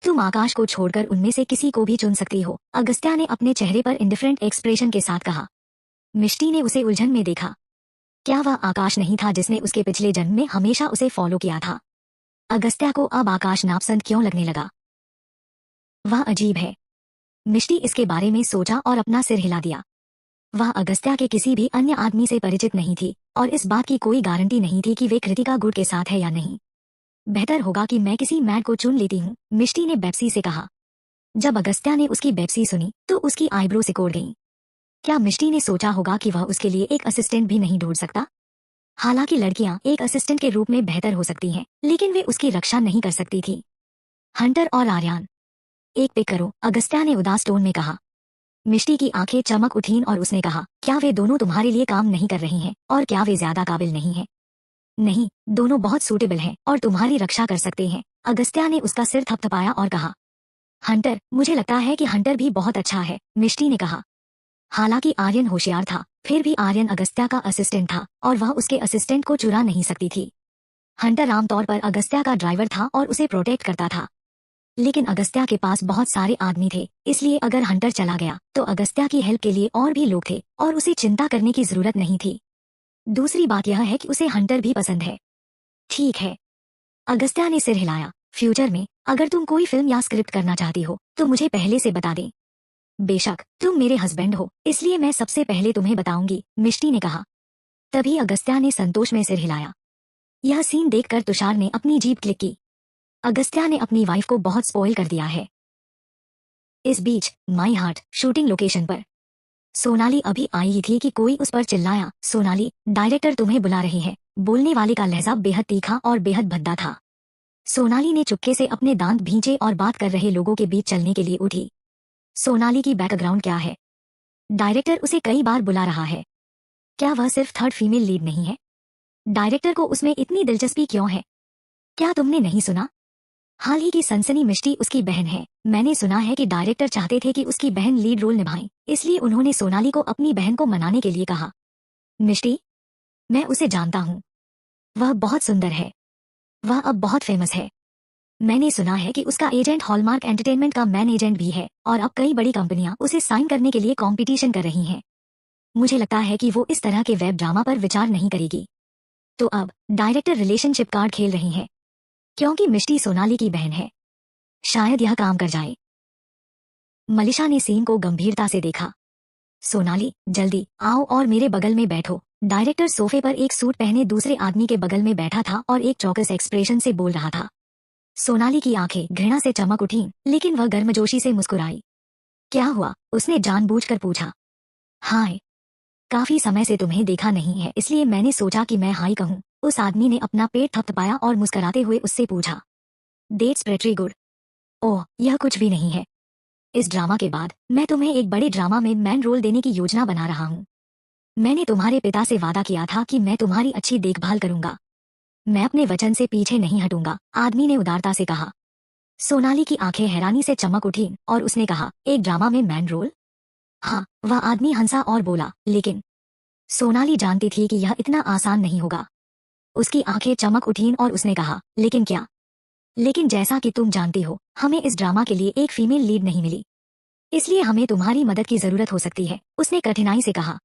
तुम आकाश को छोड़कर उनमें से किसी को भी चुन सकती हो, अगस्त्या ने अपने चेहरे पर इंडिफरेंट एक्सप्रेशन के साथ कहा। मिष्टी ने उसे उलझन में देखा। क्या वह आकाश नहीं था जिसने उसके पिछले जन्म में हमेशा उसे फॉलो किया था? अगस्त्या को अब आकाश नापसंद क्यों लगने लगा? वह अजीब है। मिष्टी इसके बारे में सोचा और अपना सिर हिला दिया। वह अगस्त्या के किसी भी अन्य आदमी से परिचित नहीं थी और इस बात की कोई गारंटी नहीं थी कि वे कृतिका गुड के साथ है या नहीं। बेहतर होगा कि मैं किसी मैड को चुन लेती हूँ, मिष्टी ने बेप्सी से कहा। जब अगस्त्या ने उसकी बेप्सी सुनी तो उसकी आईब्रो सिकोड़ गईं। क्या मिष्टी ने सोचा होगा कि वह उसके लिए एक असिस्टेंट भी नहीं ढूंढ सकता? हालांकि लड़कियां एक असिस्टेंट के रूप में बेहतर हो सकती हैं, लेकिन वे उसकी रक्षा नहीं कर सकती थी। हंटर और आर्यन, एक पिक करो, अगस्त्या ने उदास टोन में कहा। मिष्टी की आंखें चमक उठीं और उसने कहा, क्या वे दोनों तुम्हारे लिए काम नहीं कर रही हैं और क्या वे ज्यादा काबिल नहीं हैं? नहीं, दोनों बहुत सूटेबल हैं और तुम्हारी रक्षा कर सकते हैं, अगस्त्या ने उसका सिर थपथपाया और कहा। हंटर, मुझे लगता है कि हंटर भी बहुत अच्छा है, मिष्टी ने कहा। हालांकि आर्यन होशियार था, फिर भी आर्यन अगस्त्या का असिस्टेंट था और वह उसके असिस्टेंट को चुरा नहीं सकती थी। हंटर आमतौर पर अगस्त्या का ड्राइवर था और उसे प्रोटेक्ट करता था, लेकिन अगस्त्या के पास बहुत सारे आदमी थे, इसलिए अगर हंटर चला गया तो अगस्त्या की हेल्प के लिए और भी लोग थे और उसे चिंता करने की जरूरत नहीं थी। दूसरी बात यह है कि उसे हंटर भी पसंद है। ठीक है, अगस्त्या ने सिर हिलाया। फ्यूचर में अगर तुम कोई फिल्म या स्क्रिप्ट करना चाहती हो तो मुझे पहले से बता दें। बेशक, तुम मेरे हस्बैंड हो, इसलिए मैं सबसे पहले तुम्हें बताऊंगी, मिष्टी ने कहा। तभी अगस्त्या ने संतोष में सिर हिलाया। यह सीन देखकर तुषार ने अपनी जीभ क्लिक की। अगस्त्या ने अपनी वाइफ को बहुत स्पॉइल कर दिया है। इस बीच माई हार्ट शूटिंग लोकेशन पर सोनाली अभी आई ही थी कि कोई उस पर चिल्लाया, सोनाली, डायरेक्टर तुम्हें बुला रहे हैं। बोलने वाले का लहजा बेहद तीखा और बेहद भद्दा था। सोनाली ने चुपके से अपने दांत भींचे और बात कर रहे लोगों के बीच चलने के लिए उठी। सोनाली की बैकग्राउंड क्या है? डायरेक्टर उसे कई बार बुला रहा है। क्या वह सिर्फ थर्ड फीमेल लीड नहीं है? डायरेक्टर को उसमें इतनी दिलचस्पी क्यों है? क्या तुमने नहीं सुना? हाल ही की सनसनी मिष्टी उसकी बहन है। मैंने सुना है कि डायरेक्टर चाहते थे कि उसकी बहन लीड रोल निभाए, इसलिए उन्होंने सोनाली को अपनी बहन को मनाने के लिए कहा। मिष्टी, मैं उसे जानता हूँ। वह बहुत सुंदर है। वह अब बहुत फेमस है। मैंने सुना है कि उसका एजेंट हॉलमार्क एंटरटेनमेंट का मैन एजेंट भी है और अब कई बड़ी कंपनियां उसे साइन करने के लिए कंपटीशन कर रही हैं। मुझे लगता है कि वो इस तरह के वेब ड्रामा पर विचार नहीं करेगी। तो अब डायरेक्टर रिलेशनशिप कार्ड खेल रही है, क्योंकि मिष्टी सोनाली की बहन है। शायद यह काम कर जाए। मलिशा ने सीन को गंभीरता से देखा। सोनाली, जल्दी आओ और मेरे बगल में बैठो। डायरेक्टर सोफे पर एक सूट पहने दूसरे आदमी के बगल में बैठा था और एक चौकस एक्सप्रेशन से बोल रहा था। सोनाली की आंखें घृणा से चमक उठीं, लेकिन वह गर्मजोशी से मुस्कुराई। क्या हुआ? उसने जानबूझकर पूछा। हाय, काफी समय से तुम्हें देखा नहीं है, इसलिए मैंने सोचा कि मैं हाय कहूँ। उस आदमी ने अपना पेट थपथपाया और मुस्कुराते हुए उससे पूछा। Dates प्रेट्री good. ओह, यह कुछ भी नहीं है। इस ड्रामा के बाद मैं तुम्हें एक बड़े ड्रामा में मैन रोल देने की योजना बना रहा हूँ। मैंने तुम्हारे पिता से वादा किया था कि मैं तुम्हारी अच्छी देखभाल करूंगा। मैं अपने वचन से पीछे नहीं हटूंगा, आदमी ने उदारता से कहा। सोनाली की आंखें हैरानी से चमक उठीं और उसने कहा, एक ड्रामा में मैन रोल? हाँ, वह आदमी हंसा और बोला, लेकिन सोनाली जानती थी कि यह इतना आसान नहीं होगा। उसकी आंखें चमक उठीं और उसने कहा, लेकिन क्या? लेकिन जैसा कि तुम जानती हो, हमें इस ड्रामा के लिए एक फीमेल लीड नहीं मिली, इसलिए हमें तुम्हारी मदद की जरूरत हो सकती है, उसने कठिनाई से कहा।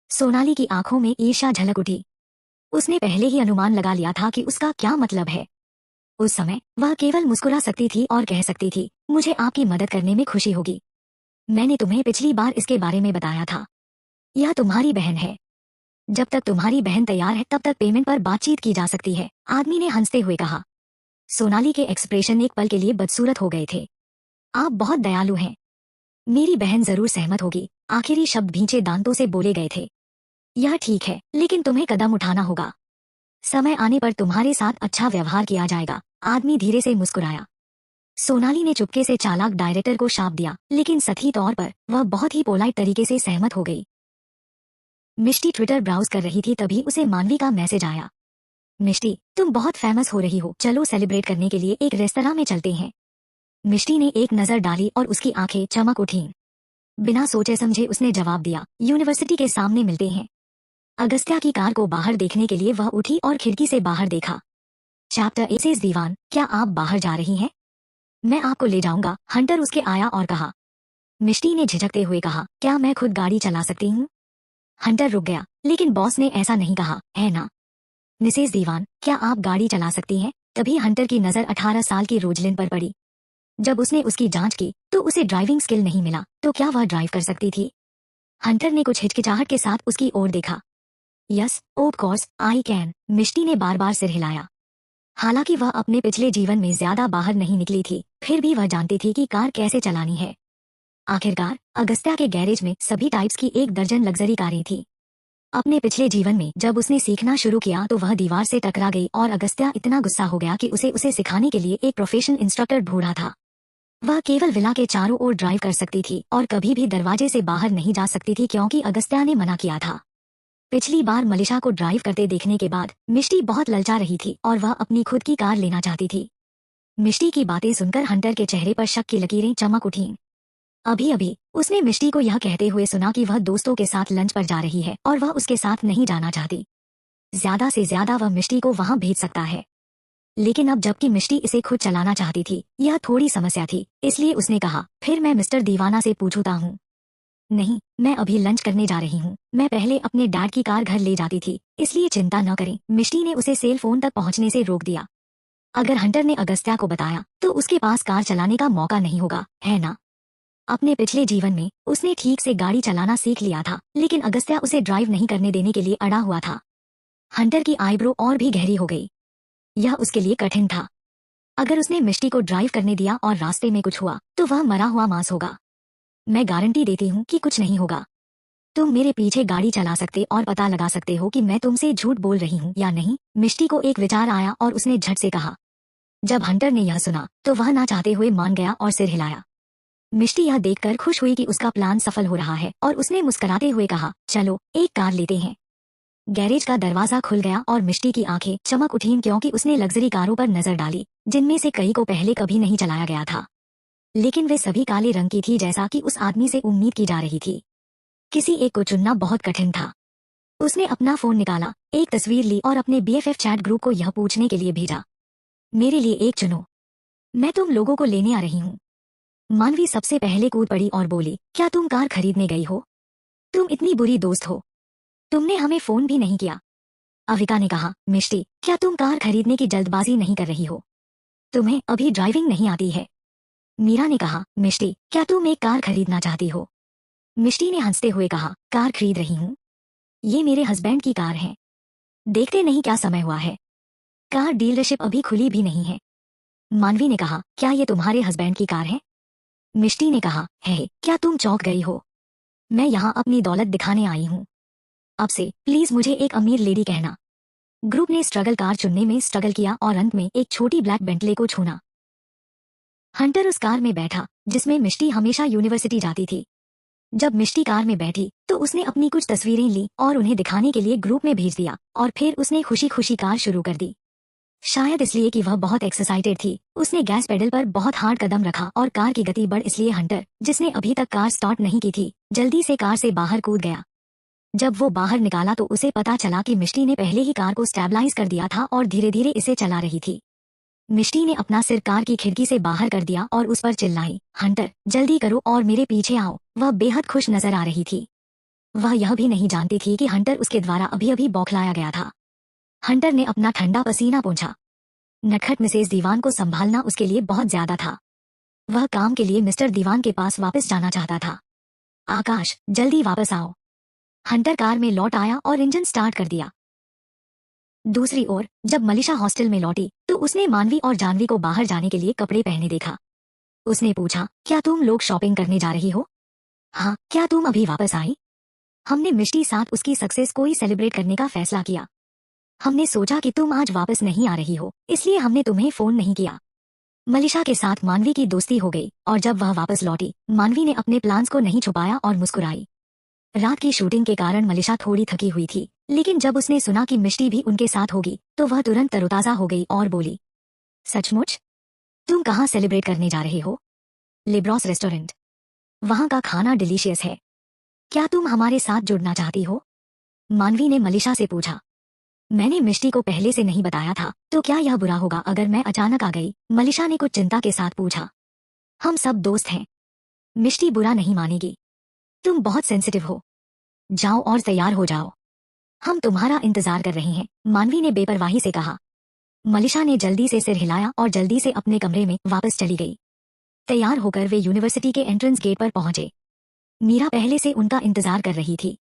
सोनाली की आंखों में ईर्ष्या झलक उठी। उसने पहले ही अनुमान लगा लिया था कि उसका क्या मतलब है। उस समय वह केवल मुस्कुरा सकती थी और कह सकती थी, मुझे आपकी मदद करने में खुशी होगी। मैंने तुम्हें पिछली बार इसके बारे में बताया था। यह तुम्हारी बहन है। जब तक तुम्हारी बहन तैयार है तब तक पेमेंट पर बातचीत की जा सकती है, आदमी ने हंसते हुए कहा। सोनाली के एक्सप्रेशन एक पल के लिए बदसूरत हो गए थे। आप बहुत दयालु हैं। मेरी बहन जरूर सहमत होगी, आखिरी शब्द भींचे दांतों से बोले गए थे। यह ठीक है, लेकिन तुम्हें कदम उठाना होगा। समय आने पर तुम्हारे साथ अच्छा व्यवहार किया जाएगा, आदमी धीरे से मुस्कुराया। सोनाली ने चुपके से चालाक डायरेक्टर को शाप दिया, लेकिन सही तौर पर वह बहुत ही पोलाइट तरीके से सहमत हो गई। मिष्टी ट्विटर ब्राउज कर रही थी, तभी उसे मानवी का मैसेज आया। मिष्टी, तुम बहुत फेमस हो रही हो, चलो सेलिब्रेट करने के लिए एक रेस्तरां में चलते हैं। मिष्टी ने एक नजर डाली और उसकी आंखें चमक उठीं। बिना सोचे समझे उसने जवाब दिया, यूनिवर्सिटी के सामने मिलते हैं। अगस्त्या की कार को बाहर देखने के लिए वह उठी और खिड़की से बाहर देखा। चैप्टर 8 दीवान, क्या आप बाहर जा रही हैं? मैं आपको ले जाऊंगा। हंटर उसके आया और कहा। मिष्टी ने झिझकते हुए कहा, क्या मैं खुद गाड़ी चला सकती हूँ? हंटर रुक गया, लेकिन बॉस ने ऐसा नहीं कहा, है ना? मिसेज दीवान, क्या आप गाड़ी चला सकती हैं? तभी हंटर की नजर 18 साल की रोजलिन पर पड़ी। जब उसने उसकी जांच की तो उसे ड्राइविंग स्किल नहीं मिला, तो क्या वह ड्राइव कर सकती थी? हंटर ने कुछ हिचकिचाहट के साथ उसकी ओर देखा। Yes of course I can, Mishti ने बार बार सिर हिलाया। हालांकि वह अपने पिछले जीवन में ज्यादा बाहर नहीं निकली थी, फिर भी वह जानती थी कि कार कैसे चलानी है। आखिरकार अगस्त्या के गैरेज में सभी टाइप्स की 1 दर्जन लग्जरी कारें थी। अपने पिछले जीवन में जब उसने सीखना शुरू किया तो वह दीवार से टकरा गई और अगस्त्या इतना गुस्सा हो गया कि उसे सिखाने के लिए एक प्रोफेशनल इंस्ट्रक्टर ढूंढा था। वह केवल विला के चारों ओर ड्राइव कर सकती थी और कभी भी दरवाजे से बाहर नहीं जा सकती थी क्योंकि अगस्त्या ने मना किया था। पिछली बार मलिशा को ड्राइव करते देखने के बाद मिष्टी बहुत ललचा रही थी और वह अपनी खुद की कार लेना चाहती थी। मिष्टी की बातें सुनकर हंटर के चेहरे पर शक की लकीरें चमक उठीं। अभी अभी उसने मिष्टी को यह कहते हुए सुना कि वह दोस्तों के साथ लंच पर जा रही है और वह उसके साथ नहीं जाना चाहती। ज्यादा से ज्यादा वह मिष्टी को वहां भेज सकता है, लेकिन अब जबकि मिष्टी इसे खुद चलाना चाहती थी, यह थोड़ी समस्या थी। इसलिए उसने कहा, फिर मैं मिस्टर दीवाना से पूछता हूँ। नहीं, मैं अभी लंच करने जा रही हूँ। मैं पहले अपने डैड की कार घर ले जाती थी, इसलिए चिंता न करें। मिष्टी ने उसे सेल फोन तक पहुँचने से रोक दिया। अगर हंटर ने अगस्त्या को बताया तो उसके पास कार चलाने का मौका नहीं होगा, है ना? अपने पिछले जीवन में उसने ठीक से गाड़ी चलाना सीख लिया था, लेकिन अगस्त्या उसे ड्राइव नहीं करने देने के लिए अड़ा हुआ था। हंटर की आईब्रो और भी गहरी हो गई। यह उसके लिए कठिन था। अगर उसने मिष्टी को ड्राइव करने दिया और रास्ते में कुछ हुआ तो वह मरा हुआ मांस होगा। मैं गारंटी देती हूँ कि कुछ नहीं होगा। तुम मेरे पीछे गाड़ी चला सकते और पता लगा सकते हो कि मैं तुमसे झूठ बोल रही हूँ या नहीं। मिष्टी को एक विचार आया और उसने झट से कहा। जब हंटर ने यह सुना तो वह ना चाहते हुए मान गया और सिर हिलाया। मिष्टी यह देखकर खुश हुई कि उसका प्लान सफल हो रहा है और उसने मुस्कुराते हुए कहा, चलो एक कार लेते हैं। गैरेज का दरवाजा खुल गया और मिष्टी की आंखें चमक उठीं क्योंकि उसने लग्जरी कारों पर नजर डाली, जिनमें से कई को पहले कभी नहीं चलाया गया था। लेकिन वे सभी काले रंग की थी, जैसा कि उस आदमी से उम्मीद की जा रही थी। किसी एक को चुनना बहुत कठिन था। उसने अपना फोन निकाला, एक तस्वीर ली और अपने BFF चैट ग्रुप को यह पूछने के लिए भेजा, मेरे लिए एक चुनो, मैं तुम लोगों को लेने आ रही हूँ। मानवी सबसे पहले कूद पड़ी और बोली, क्या तुम कार खरीदने गई हो? तुम इतनी बुरी दोस्त हो, तुमने हमें फोन भी नहीं किया। अविका ने कहा, मिष्टी, क्या तुम कार खरीदने की जल्दबाजी नहीं कर रही हो? तुम्हें अभी ड्राइविंग नहीं आती है। मीरा ने कहा, मिष्टी, क्या तुम एक कार खरीदना चाहती हो? मिष्टी ने हंसते हुए कहा, कार खरीद रही हूँ, ये मेरे हस्बैंड की कार है। देखते नहीं क्या समय हुआ है, कार डीलरशिप अभी खुली भी नहीं है। मानवी ने कहा, क्या ये तुम्हारे हस्बैंड की कार है? मिष्टी ने कहा, है। क्या तुम चौंक गई हो? मैं यहाँ अपनी दौलत दिखाने आई हूँ। अब से प्लीज मुझे एक अमीर लेडी कहना। ग्रुप ने स्ट्रगल कार चुनने में स्ट्रगल किया और अंत में एक छोटी ब्लैक बेंटले को छूना। हंटर उस कार में बैठा जिसमें मिष्टी हमेशा यूनिवर्सिटी जाती थी। जब मिष्टी कार में बैठी तो उसने अपनी कुछ तस्वीरें ली और उन्हें दिखाने के लिए ग्रुप में भेज दिया और फिर उसने खुशी खुशी कार शुरू कर दी। शायद इसलिए कि वह बहुत एक्साइटेड थी, उसने गैस पेडल पर बहुत हार्ड कदम रखा और कार की गति बढ़। इसलिए हंटर, जिसने अभी तक कार स्टार्ट नहीं की थी, जल्दी से कार से बाहर कूद गया। जब वो बाहर निकाला तो उसे पता चला कि मिष्टी ने पहले ही कार को स्टेबलाइज कर दिया था और धीरे धीरे इसे चला रही थी। मिष्टी ने अपना सिर कार की खिड़की से बाहर कर दिया और उस पर चिल्लाई, हंटर, जल्दी करो और मेरे पीछे आओ। वह बेहद खुश नजर आ रही थी। वह यह भी नहीं जानती थी कि हंटर उसके द्वारा अभी अभी बौखलाया गया था। हंटर ने अपना ठंडा पसीना पोंछा। नटखट मिसेज दीवान को संभालना उसके लिए बहुत ज्यादा था। वह काम के लिए मिस्टर दीवान के पास वापस जाना चाहता था। आकाश, जल्दी वापस आओ। हंटर कार में लौट आया और इंजन स्टार्ट कर दिया। दूसरी ओर जब मलिशा हॉस्टल में लौटी तो उसने मानवी और जानवी को बाहर जाने के लिए कपड़े पहने देखा। उसने पूछा, क्या तुम लोग शॉपिंग करने जा रही हो? हाँ, क्या तुम अभी वापस आई? हमने मिष्टी साथ उसकी सक्सेस को ही सेलिब्रेट करने का फैसला किया। हमने सोचा कि तुम आज वापस नहीं आ रही हो, इसलिए हमने तुम्हें फोन नहीं किया। मलिशा के साथ मानवी की दोस्ती हो गई और जब वह वापस लौटी, मानवी ने अपने प्लान्स को नहीं छुपाया और मुस्कुराई। रात की शूटिंग के कारण मलिशा थोड़ी थकी हुई थी, लेकिन जब उसने सुना कि मिष्टी भी उनके साथ होगी तो वह तुरंत तरोताजा हो गई और बोली, सचमुच? तुम कहाँ सेलिब्रेट करने जा रहे हो? लिब्रॉस रेस्टोरेंट। वहाँ का खाना डिलीशियस है। क्या तुम हमारे साथ जुड़ना चाहती हो? मानवी ने मलिशा से पूछा। मैंने मिष्टी को पहले से नहीं बताया था, तो क्या यह बुरा होगा अगर मैं अचानक आ गई? मलिशा ने कुछ चिंता के साथ पूछा। हम सब दोस्त हैं। मिष्टी बुरा नहीं मानेगी। तुम बहुत सेंसिटिव हो। जाओ और तैयार हो जाओ। हम तुम्हारा इंतजार कर रहे हैं, मानवी ने बेपरवाही से कहा। मलिशा ने जल्दी से सिर हिलाया और जल्दी से अपने कमरे में वापस चली गई। तैयार होकर वे यूनिवर्सिटी के एंट्रेंस गेट पर पहुंचे। मीरा पहले से उनका इंतजार कर रही थी।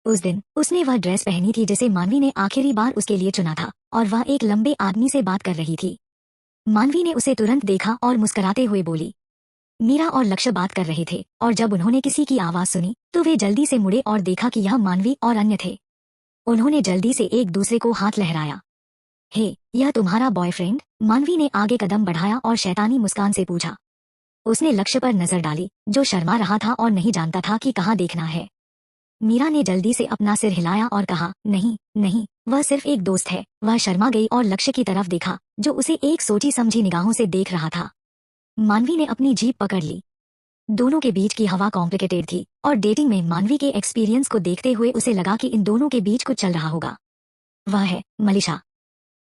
उस दिन उसने वह ड्रेस पहनी थी जिसे मानवी ने आखिरी बार उसके लिए चुना था, और वह एक लंबे आदमी से बात कर रही थी। मानवी ने उसे तुरंत देखा और मुस्कुराते हुए बोली। मीरा और लक्ष्य बात कर रहे थे, और जब उन्होंने किसी की आवाज सुनी तो वे जल्दी से मुड़े और देखा कि यह मानवी और अन्य थे। उन्होंने जल्दी से एक दूसरे को हाथ लहराया। हे, यह तुम्हारा बॉयफ्रेंड? मानवी ने आगे कदम बढ़ाया और शैतानी मुस्कान से पूछा। उसने लक्ष्य पर नजर डाली, जो शर्मा रहा था और नहीं जानता था कि कहाँ देखना है। मीरा ने जल्दी से अपना सिर हिलाया और कहा, नहीं नहीं, वह सिर्फ एक दोस्त है। वह शर्मा गई और लक्ष्य की तरफ देखा, जो उसे एक सोची समझी निगाहों से देख रहा था। मानवी ने अपनी जीभ पकड़ ली। दोनों के बीच की हवा कॉम्प्लिकेटेड थी, और डेटिंग में मानवी के एक्सपीरियंस को देखते हुए उसे लगा कि इन दोनों के बीच कुछ चल रहा होगा। वह है मलिशा।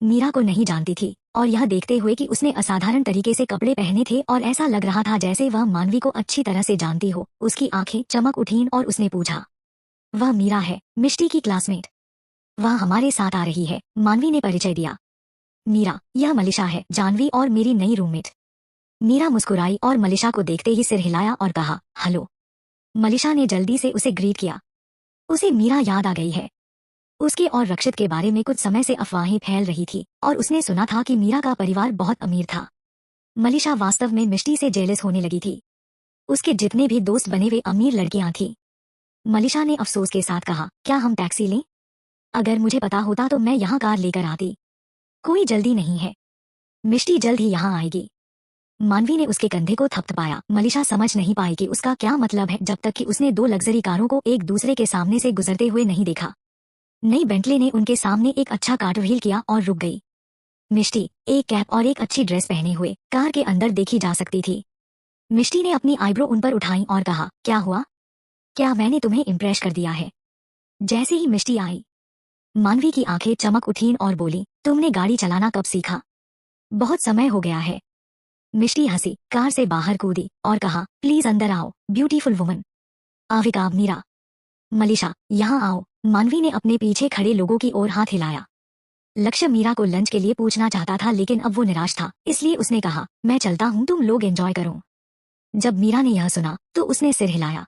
मीरा को नहीं जानती थी, और यह देखते हुए कि उसने असाधारण तरीके से कपड़े पहने थे और ऐसा लग रहा था जैसे वह मानवी को अच्छी तरह से जानती हो, उसकी आंखें चमक उठीं और उसने पूछा। वह मीरा है, मिष्टी की क्लासमेट। वह हमारे साथ आ रही है, मानवी ने परिचय दिया। मीरा, यह मलिशा है, जानवी और मेरी नई रूममेट। मीरा मुस्कुराई और मलिशा को देखते ही सिर हिलाया और कहा, हेलो। मलिशा ने जल्दी से उसे ग्रीट किया। उसे मीरा याद आ गई है। उसके और रक्षित के बारे में कुछ समय से अफवाहें फैल रही थी, और उसने सुना था कि मीरा का परिवार बहुत अमीर था। मलिशा वास्तव में मिष्टी से जेलस होने लगी थी। उसके जितने भी दोस्त बने वे अमीर लड़कियां थीं। मलिशा ने अफसोस के साथ कहा, क्या हम टैक्सी लें? अगर मुझे पता होता तो मैं यहाँ कार लेकर आती। कोई जल्दी नहीं है, मिष्टी जल्द ही यहाँ आएगी। मानवी ने उसके कंधे को थपथपाया। मलिशा समझ नहीं पाई कि उसका क्या मतलब है जब तक कि उसने दो लग्जरी कारों को एक दूसरे के सामने से गुजरते हुए नहीं देखा। नई बेंटले ने उनके सामने एक अच्छा कार्टव्हील किया और रुक गई। मिष्टी, एक कैप और एक अच्छी ड्रेस पहने हुए, कार के अंदर देखी जा सकती थी। मिष्टी ने अपनी आईब्रो उन पर उठाई और कहा, क्या हुआ? क्या मैंने तुम्हें इम्प्रेस कर दिया है? जैसे ही मिष्टी आई, मानवी की आंखें चमक उठीं और बोली, तुमने गाड़ी चलाना कब सीखा? बहुत समय हो गया है। मिष्टी हंसी, कार से बाहर कूदी और कहा, प्लीज अंदर आओ, ब्यूटीफुल वुमन। आविका, मीरा। मलिशा, यहाँ आओ। मानवी ने अपने पीछे खड़े लोगों की ओर हाथ हिलाया। लक्ष्य मीरा को लंच के लिए पूछना चाहता था, लेकिन अब वो निराश था, इसलिए उसने कहा, मैं चलता हूँ, तुम लोग एंजॉय करो। जब मीरा ने यह सुना तो उसने सिर हिलाया।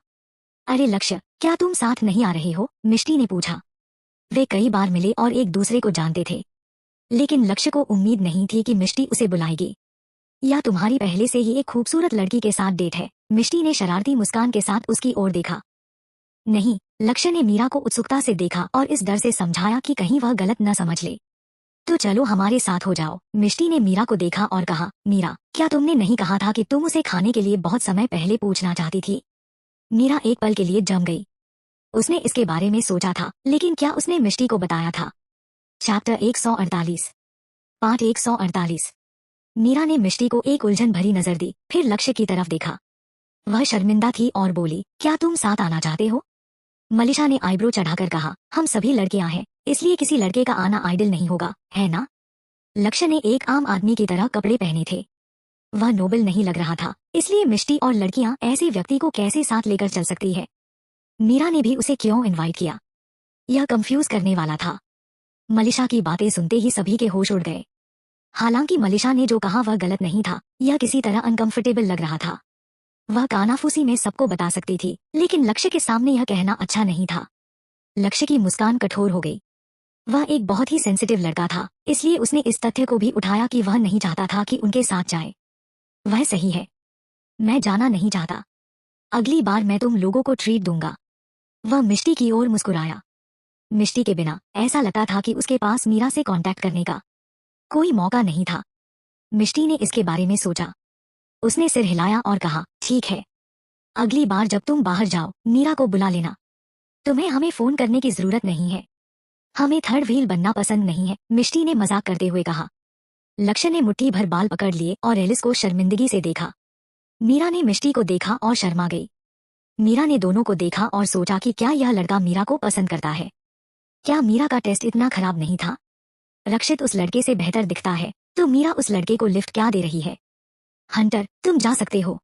अरे लक्ष्य, क्या तुम साथ नहीं आ रहे हो? मिष्टी ने पूछा। वे कई बार मिले और एक दूसरे को जानते थे, लेकिन लक्ष्य को उम्मीद नहीं थी कि मिष्टी उसे बुलाएगी। या तुम्हारी पहले से ही एक खूबसूरत लड़की के साथ डेट है? मिष्टी ने शरारती मुस्कान के साथ उसकी ओर देखा। नहीं, लक्ष्य ने मीरा को उत्सुकता से देखा और इस डर से समझाया कि कहीं वह गलत न समझ ले। तो चलो हमारे साथ हो जाओ। मिष्टी ने मीरा को देखा और कहा, मीरा, क्या तुमने नहीं कहा था कि तुम उसे खाने के लिए बहुत समय पहले पूछना चाहती थी? मीरा एक पल के लिए जम गई। उसने इसके बारे में सोचा था, लेकिन क्या उसने मिष्टी को बताया था? Chapter 148, part 148। मीरा ने मिष्टी को एक उलझन भरी नजर दी, फिर लक्ष्य की तरफ देखा। वह शर्मिंदा थी और बोली, क्या तुम साथ आना चाहते हो? मलिशा ने आईब्रो चढ़ाकर कहा, हम सभी लड़कियां हैं, इसलिए किसी लड़के का आना आइडल नहीं होगा, है ना? लक्ष्य ने एक आम आदमी की तरह कपड़े पहने थे। वह नोबल नहीं लग रहा था, इसलिए मिष्टी और लड़कियां ऐसे व्यक्ति को कैसे साथ लेकर चल सकती है? मीरा ने भी उसे क्यों इनवाइट किया? यह कंफ्यूज करने वाला था। मलिशा की बातें सुनते ही सभी के होश उड़ गए। हालांकि मलिशा ने जो कहा वह गलत नहीं था, यह किसी तरह अनकंफर्टेबल लग रहा था। वह कानाफूसी में सबको बता सकती थी, लेकिन लक्ष्य के सामने यह कहना अच्छा नहीं था। लक्ष्य की मुस्कान कठोर हो गई। वह एक बहुत ही सेंसिटिव लड़का था, इसलिए उसने इस तथ्य को भी उठाया कि वह नहीं चाहता था कि उनके साथ जाए। वह सही है, मैं जाना नहीं चाहता। अगली बार मैं तुम लोगों को ट्रीट दूंगा। वह मिष्टी की ओर मुस्कुराया। मिष्टी के बिना ऐसा लगता था कि उसके पास मीरा से कांटेक्ट करने का कोई मौका नहीं था। मिष्टी ने इसके बारे में सोचा। उसने सिर हिलाया और कहा, ठीक है। अगली बार जब तुम बाहर जाओ, मीरा को बुला लेना। तुम्हें हमें फोन करने की जरूरत नहीं है। हमें थर्ड व्हील बनना पसंद नहीं है, मिष्टी ने मजाक करते हुए कहा। लक्ष्य ने मुट्ठी भर बाल पकड़ लिए और एलिस को शर्मिंदगी से देखा। मीरा ने मिष्टी को देखा और शर्मा गई। मीरा ने दोनों को देखा और सोचा कि क्या यह लड़का मीरा को पसंद करता है? क्या मीरा का टेस्ट इतना खराब नहीं था? रक्षित उस लड़के से बेहतर दिखता है तो मीरा उस लड़के को लिफ्ट क्या दे रही है। हंटर, तुम जा सकते हो।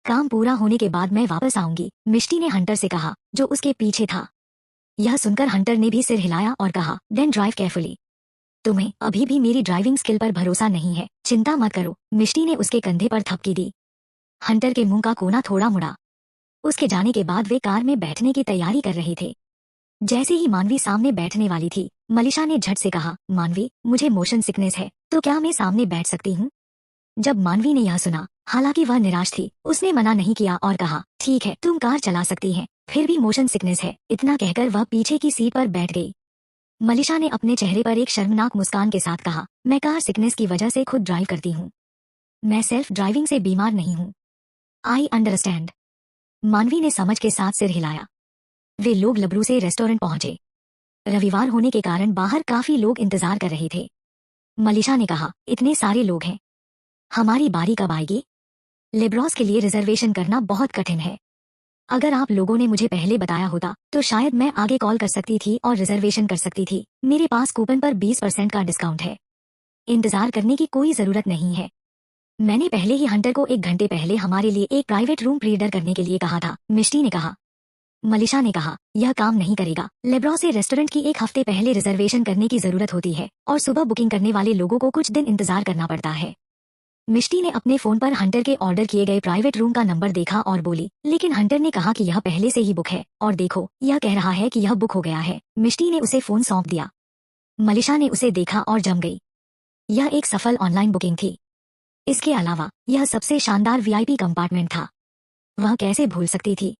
काम पूरा होने के बाद मैं वापस आऊंगी, मिष्टी ने हंटर से कहा, जो उसके पीछे था। यह सुनकर हंटर ने भी सिर हिलाया और कहा, देन ड्राइव केयरफुली। तुम्हें अभी भी मेरी ड्राइविंग स्किल पर भरोसा नहीं है, चिंता मत करो, मिष्टी ने उसके कंधे पर थपकी दी। हंटर के मुंह का कोना थोड़ा मुड़ा। उसके जाने के बाद वे कार में बैठने की तैयारी कर रहे थे। जैसे ही मानवी सामने बैठने वाली थी, मलिशा ने झट से कहा, मानवी, मुझे मोशन सिकनेस है, तो क्या मैं सामने बैठ सकती हूँ? जब मानवी ने यह सुना, हालांकि वह निराश थी, उसने मना नहीं किया और कहा, ठीक है, तुम कार चला सकती हैं, फिर भी मोशन सिकनेस है। इतना कहकर वह पीछे की सीट पर बैठ गई। मलिशा ने अपने चेहरे पर एक शर्मनाक मुस्कान के साथ कहा, मैं कार सिकनेस की वजह से खुद ड्राइव करती हूँ, मैं सेल्फ ड्राइविंग से बीमार नहीं हूँ। I understand. मानवी ने समझ के साथ सिर हिलाया। वे लोग लबरू से रेस्टोरेंट पहुंचे। रविवार होने के कारण बाहर काफी लोग इंतजार कर रहे थे। मलिशा ने कहा, इतने सारे लोग हैं, हमारी बारी कब आएगी? लेब्रॉस के लिए रिजर्वेशन करना बहुत कठिन है। अगर आप लोगों ने मुझे पहले बताया होता तो शायद मैं आगे कॉल कर सकती थी और रिजर्वेशन कर सकती थी। मेरे पास कूपन पर 20% का डिस्काउंट है। इंतजार करने की कोई जरूरत नहीं है। मैंने पहले ही हंटर को 1 घंटे पहले हमारे लिए एक प्राइवेट रूम प्रीडर करने के लिए कहा था, मिष्टी ने कहा। मलिशा ने कहा, यह काम नहीं करेगा। लेब्रॉस से रेस्टोरेंट की 1 हफ्ते पहले रिजर्वेशन करने की जरूरत होती है और सुबह बुकिंग करने वाले लोगों को कुछ दिन इंतजार करना पड़ता है। मिष्टी ने अपने फोन पर हंटर के ऑर्डर किए गए प्राइवेट रूम का नंबर देखा और बोली, लेकिन हंटर ने कहा कि यह पहले से ही बुक है, और देखो, यह कह रहा है कि यह बुक हो गया है। मिष्टी ने उसे फोन सौंप दिया। मलिशा ने उसे देखा और जम गई। यह एक सफल ऑनलाइन बुकिंग थी। इसके अलावा यह सबसे शानदार वीआईपी कंपार्टमेंट था। वह कैसे भूल सकती थी?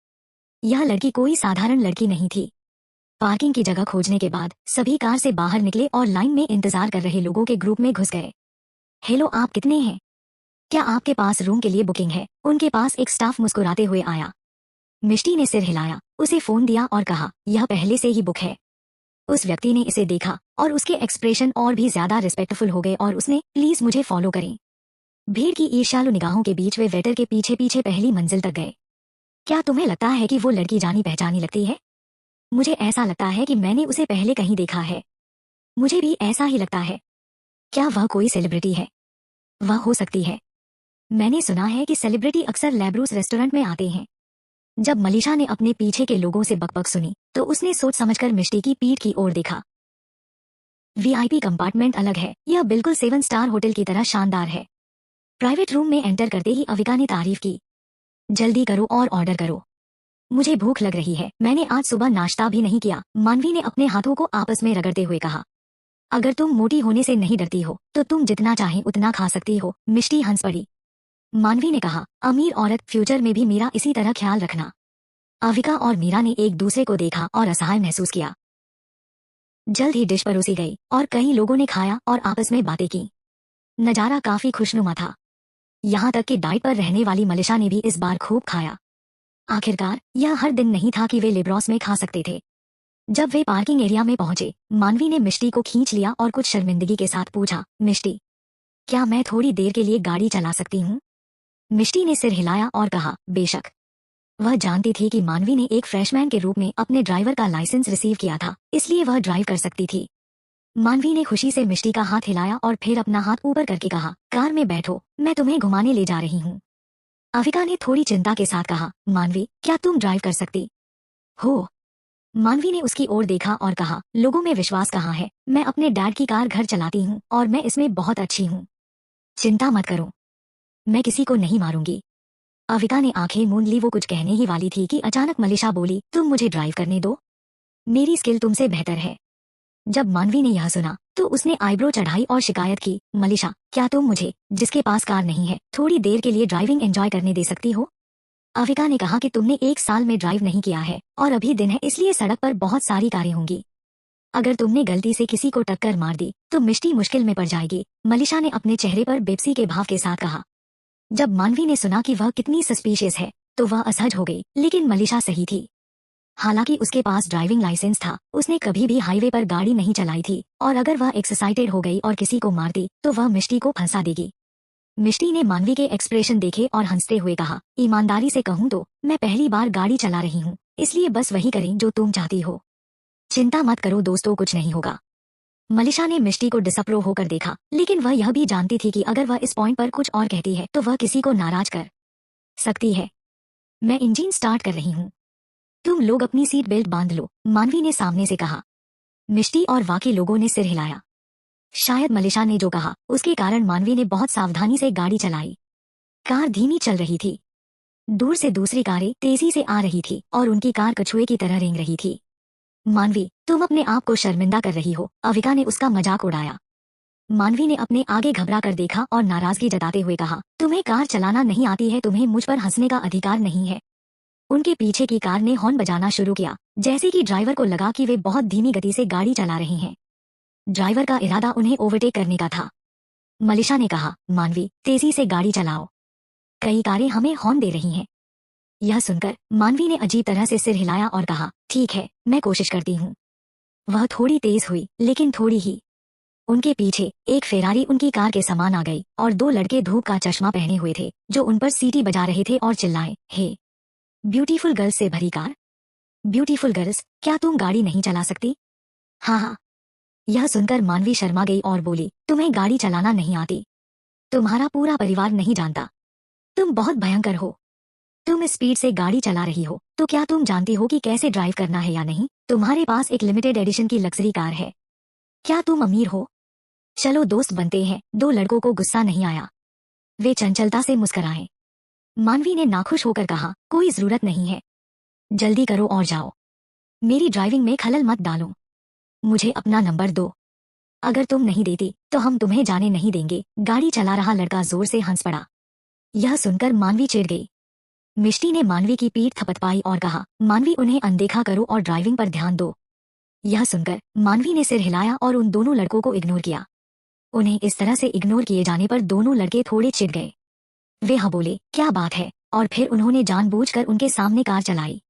यह लड़की कोई साधारण लड़की नहीं थी। पार्किंग की जगह खोजने के बाद सभी कार से बाहर निकले और लाइन में इंतजार कर रहे लोगों के ग्रुप में घुस गए। हेलो, आप कितने हैं? क्या आपके पास रूम के लिए बुकिंग है? उनके पास एक स्टाफ मुस्कुराते हुए आया। मिष्टी ने सिर हिलाया, उसे फोन दिया और कहा, यह पहले से ही बुक है। उस व्यक्ति ने इसे देखा और उसके एक्सप्रेशन और भी ज्यादा रिस्पेक्टफुल हो गए और उसने, प्लीज मुझे फॉलो करें। भीड़ की ईर्ष्यालु निगाहों के बीच वे वेटर के पीछे पीछे पहली मंजिल तक गए। क्या तुम्हें लगता है कि वो लड़की जानी पहचानी लगती है? मुझे ऐसा लगता है कि मैंने उसे पहले कहीं देखा है। मुझे भी ऐसा ही लगता है। क्या वह कोई सेलिब्रिटी है? वह हो सकती है। मैंने सुना है कि सेलिब्रिटी अक्सर लैब्रूस रेस्टोरेंट में आते हैं। जब मलिशा ने अपने पीछे के लोगों से बकबक सुनी तो उसने सोच समझकर मिष्टी की पीठ की ओर देखा। वीआईपी कंपार्टमेंट अलग है, यह बिल्कुल 7 स्टार होटल की तरह शानदार है। प्राइवेट रूम में एंटर करते ही अविका ने तारीफ की। जल्दी करो और ऑर्डर करो, मुझे भूख लग रही है, मैंने आज सुबह नाश्ता भी नहीं किया। मानवी ने अपने हाथों को आपस में रगड़ते हुए कहा, अगर तुम मोटी होने से नहीं डरती हो तो तुम जितना चाहे उतना खा सकती हो। मिष्टी हंस पड़ी। मानवी ने कहा, अमीर औरत, फ्यूचर में भी मेरा इसी तरह ख्याल रखना। अविका और मीरा ने एक दूसरे को देखा और असहाय महसूस किया। जल्द ही डिश परोसी गई और कई लोगों ने खाया और आपस में बातें की। नजारा काफी खुशनुमा था। यहाँ तक कि डाइट पर रहने वाली मलिशा ने भी इस बार खूब खाया। आखिरकार यह हर दिन नहीं था कि वे लेब्रॉस में खा सकते थे। जब वे पार्किंग एरिया में पहुंचे, मानवी ने मिष्टी को खींच लिया और कुछ शर्मिंदगी के साथ पूछा, मिष्टी, क्या मैं थोड़ी देर के लिए गाड़ी चला सकती हूँ? मिष्टी ने सिर हिलाया और कहा, बेशक। वह जानती थी कि मानवी ने एक फ्रेशमैन के रूप में अपने ड्राइवर का लाइसेंस रिसीव किया था, इसलिए वह ड्राइव कर सकती थी। मानवी ने खुशी से मिष्टी का हाथ हिलाया और फिर अपना हाथ ऊपर करके कहा, कार में बैठो, मैं तुम्हें घुमाने ले जा रही हूँ। अविका ने थोड़ी चिंता के साथ कहा, मानवी, क्या तुम ड्राइव कर सकती हो? मानवी ने उसकी ओर देखा और कहा, लोगों में विश्वास कहाँ है, मैं अपने डैड की कार घर चलाती हूँ और मैं इसमें बहुत अच्छी हूँ। चिंता मत करो, मैं किसी को नहीं मारूंगी। अविका ने आंखें मूंद ली। वो कुछ कहने ही वाली थी कि अचानक मलिशा बोली, तुम मुझे ड्राइव करने दो, मेरी स्किल तुमसे बेहतर है। जब मानवी ने यह सुना तो उसने आईब्रो चढ़ाई और शिकायत की, मलिशा, क्या तुम मुझे, जिसके पास कार नहीं है, थोड़ी देर के लिए ड्राइविंग एंजॉय करने दे सकती हो? अविका ने कहा कि तुमने 1 साल में ड्राइव नहीं किया है और अभी दिन है, इसलिए सड़क पर बहुत सारी कारें होंगी। अगर तुमने गलती से किसी को टक्कर मार दी तो मिष्टी मुश्किल में पड़ जाएगी। मलिशा ने अपने चेहरे पर बेबसी के भाव के साथ कहा। जब मानवी ने सुना कि वह कितनी सस्पिशियस है तो वह असहज हो गई, लेकिन मलिशा सही थी। हालांकि उसके पास ड्राइविंग लाइसेंस था, उसने कभी भी हाईवे पर गाड़ी नहीं चलाई थी और अगर वह एक्साइटेड हो गई और किसी को मारती तो वह मिष्टी को फंसा देगी। मिष्टी ने मानवी के एक्सप्रेशन देखे और हंसते हुए कहा, ईमानदारी से कहूँ तो मैं पहली बार गाड़ी चला रही हूँ, इसलिए बस वही करें जो तुम चाहती हो। चिंता मत करो दोस्तों, कुछ नहीं होगा। मलिशा ने मिष्टी को डिसअप्रूव होकर देखा, लेकिन वह यह भी जानती थी कि अगर वह इस पॉइंट पर कुछ और कहती है तो वह किसी को नाराज कर सकती है। मैं इंजन स्टार्ट कर रही हूँ, तुम लोग अपनी सीट बेल्ट बांध लो, मानवी ने सामने से कहा। मिष्टी और बाकी लोगों ने सिर हिलाया। शायद मलिशा ने जो कहा उसके कारण मानवी ने बहुत सावधानी से गाड़ी चलाई। कार धीमी चल रही थी। दूर से दूसरी कारें तेजी से आ रही थी और उनकी कार कछुए की तरह रेंग रही थी। मानवी, तुम अपने आप को शर्मिंदा कर रही हो, अविका ने उसका मजाक उड़ाया। मानवी ने अपने आगे घबरा कर देखा और नाराजगी जताते हुए कहा, तुम्हें कार चलाना नहीं आती है, तुम्हें मुझ पर हंसने का अधिकार नहीं है। उनके पीछे की कार ने हॉर्न बजाना शुरू किया, जैसे कि ड्राइवर को लगा कि वे बहुत धीमी गति से गाड़ी चला रहे हैं। ड्राइवर का इरादा उन्हें ओवरटेक करने का था। मलिशा ने कहा, मानवी, तेजी से गाड़ी चलाओ, कई कारें हमें हॉर्न दे रही हैं। यह सुनकर मानवी ने अजीब तरह से सिर हिलाया और कहा, ठीक है, मैं कोशिश करती हूँ। वह थोड़ी तेज हुई, लेकिन थोड़ी ही। उनके पीछे एक फेरारी उनकी कार के समान आ गई और दो लड़के धूप का चश्मा पहने हुए थे जो उन पर सीटी बजा रहे थे और चिल्लाए, हे ब्यूटीफुल गर्ल्स से भरी कार। ब्यूटीफुल गर्ल्स, क्या तुम गाड़ी नहीं चला सकती? हाँ हाँ। यह सुनकर मानवी शर्मा गई और बोली, तुम्हें गाड़ी चलाना नहीं आती, तुम्हारा पूरा परिवार नहीं जानता, तुम बहुत भयंकर हो। तुम स्पीड से गाड़ी चला रही हो, तो क्या तुम जानती हो कि कैसे ड्राइव करना है या नहीं? तुम्हारे पास एक लिमिटेड एडिशन की लग्जरी कार है, क्या तुम अमीर हो? चलो दोस्त बनते हैं। दो लड़कों को गुस्सा नहीं आया, वे चंचलता से मुस्कुराए। मानवी ने नाखुश होकर कहा, कोई जरूरत नहीं है, जल्दी करो और जाओ, मेरी ड्राइविंग में खलल मत डालो, मुझे अपना नंबर दो, अगर तुम नहीं देती तो हम तुम्हें जाने नहीं देंगे। गाड़ी चला रहा लड़का जोर से हंस पड़ा। यह सुनकर मानवी चिढ़ गई। मिष्टी ने मानवी की पीठ थपथपाई और कहा, मानवी, उन्हें अनदेखा करो और ड्राइविंग पर ध्यान दो। यह सुनकर मानवी ने सिर हिलाया और उन दोनों लड़कों को इग्नोर किया। उन्हें इस तरह से इग्नोर किए जाने पर दोनों लड़के थोड़े चिढ़ गए। वे हाँ बोले, क्या बात है, और फिर उन्होंने जानबूझकर उनके सामने कार चलाई।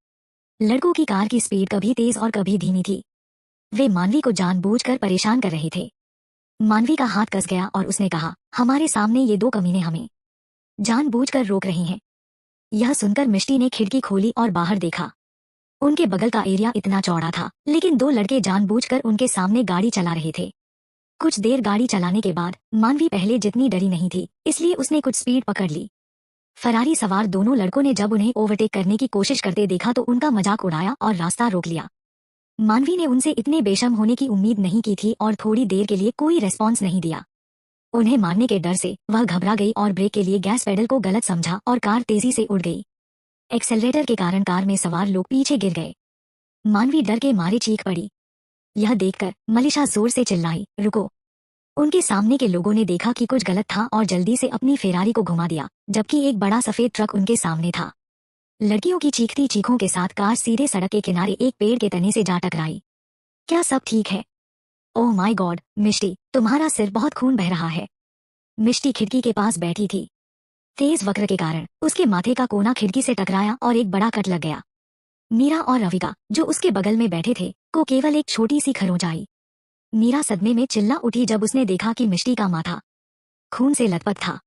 लड़कों की कार की स्पीड कभी तेज और कभी धीमी थी। वे मानवी को जानबूझकर परेशान कर रहे थे। मानवी का हाथ कस गया और उसने कहा, हमारे सामने ये दो कमीने हमें जानबूझकर रोक रहे हैं। यह सुनकर मिष्टी ने खिड़की खोली और बाहर देखा। उनके बगल का एरिया इतना चौड़ा था, लेकिन दो लड़के जानबूझकर उनके सामने गाड़ी चला रहे थे। कुछ देर गाड़ी चलाने के बाद मानवी पहले जितनी डरी नहीं थी, इसलिए उसने कुछ स्पीड पकड़ ली। फरारी सवार दोनों लड़कों ने जब उन्हें ओवरटेक करने की कोशिश करते देखा तो उनका मजाक उड़ाया और रास्ता रोक लिया। मानवी ने उनसे इतने बेशर्म होने की उम्मीद नहीं की थी और थोड़ी देर के लिए कोई रेस्पॉन्स नहीं दिया। उन्हें मारने के डर से वह घबरा गई और ब्रेक के लिए गैस पेडल को गलत समझा और कार तेजी से उड़ गई। एक्सेलरेटर के कारण कार में सवार लोग पीछे गिर गए। मानवी डर के मारे चीख पड़ी। यह देखकर मलिशा जोर से चिल्लाई, रुको। उनके सामने के लोगों ने देखा कि कुछ गलत था और जल्दी से अपनी फेरारी को घुमा दिया, जबकि एक बड़ा सफेद ट्रक उनके सामने था। लड़कियों की चीखती चीखों के साथ कार सीधे सड़क के किनारे एक पेड़ के तने से जा टकराई। क्या सब ठीक है? ओह माय गॉड, मिष्टी, तुम्हारा सिर बहुत खून बह रहा है। मिष्टी खिड़की के पास बैठी थी। तेज वक्र के कारण उसके माथे का कोना खिड़की से टकराया और एक बड़ा कट लग गया। मीरा और रविका, जो उसके बगल में बैठे थे, को केवल एक छोटी सी खरोंच आई। मीरा सदमे में चिल्ला उठी जब उसने देखा कि मिष्टी का माथा खून से लथपथ था।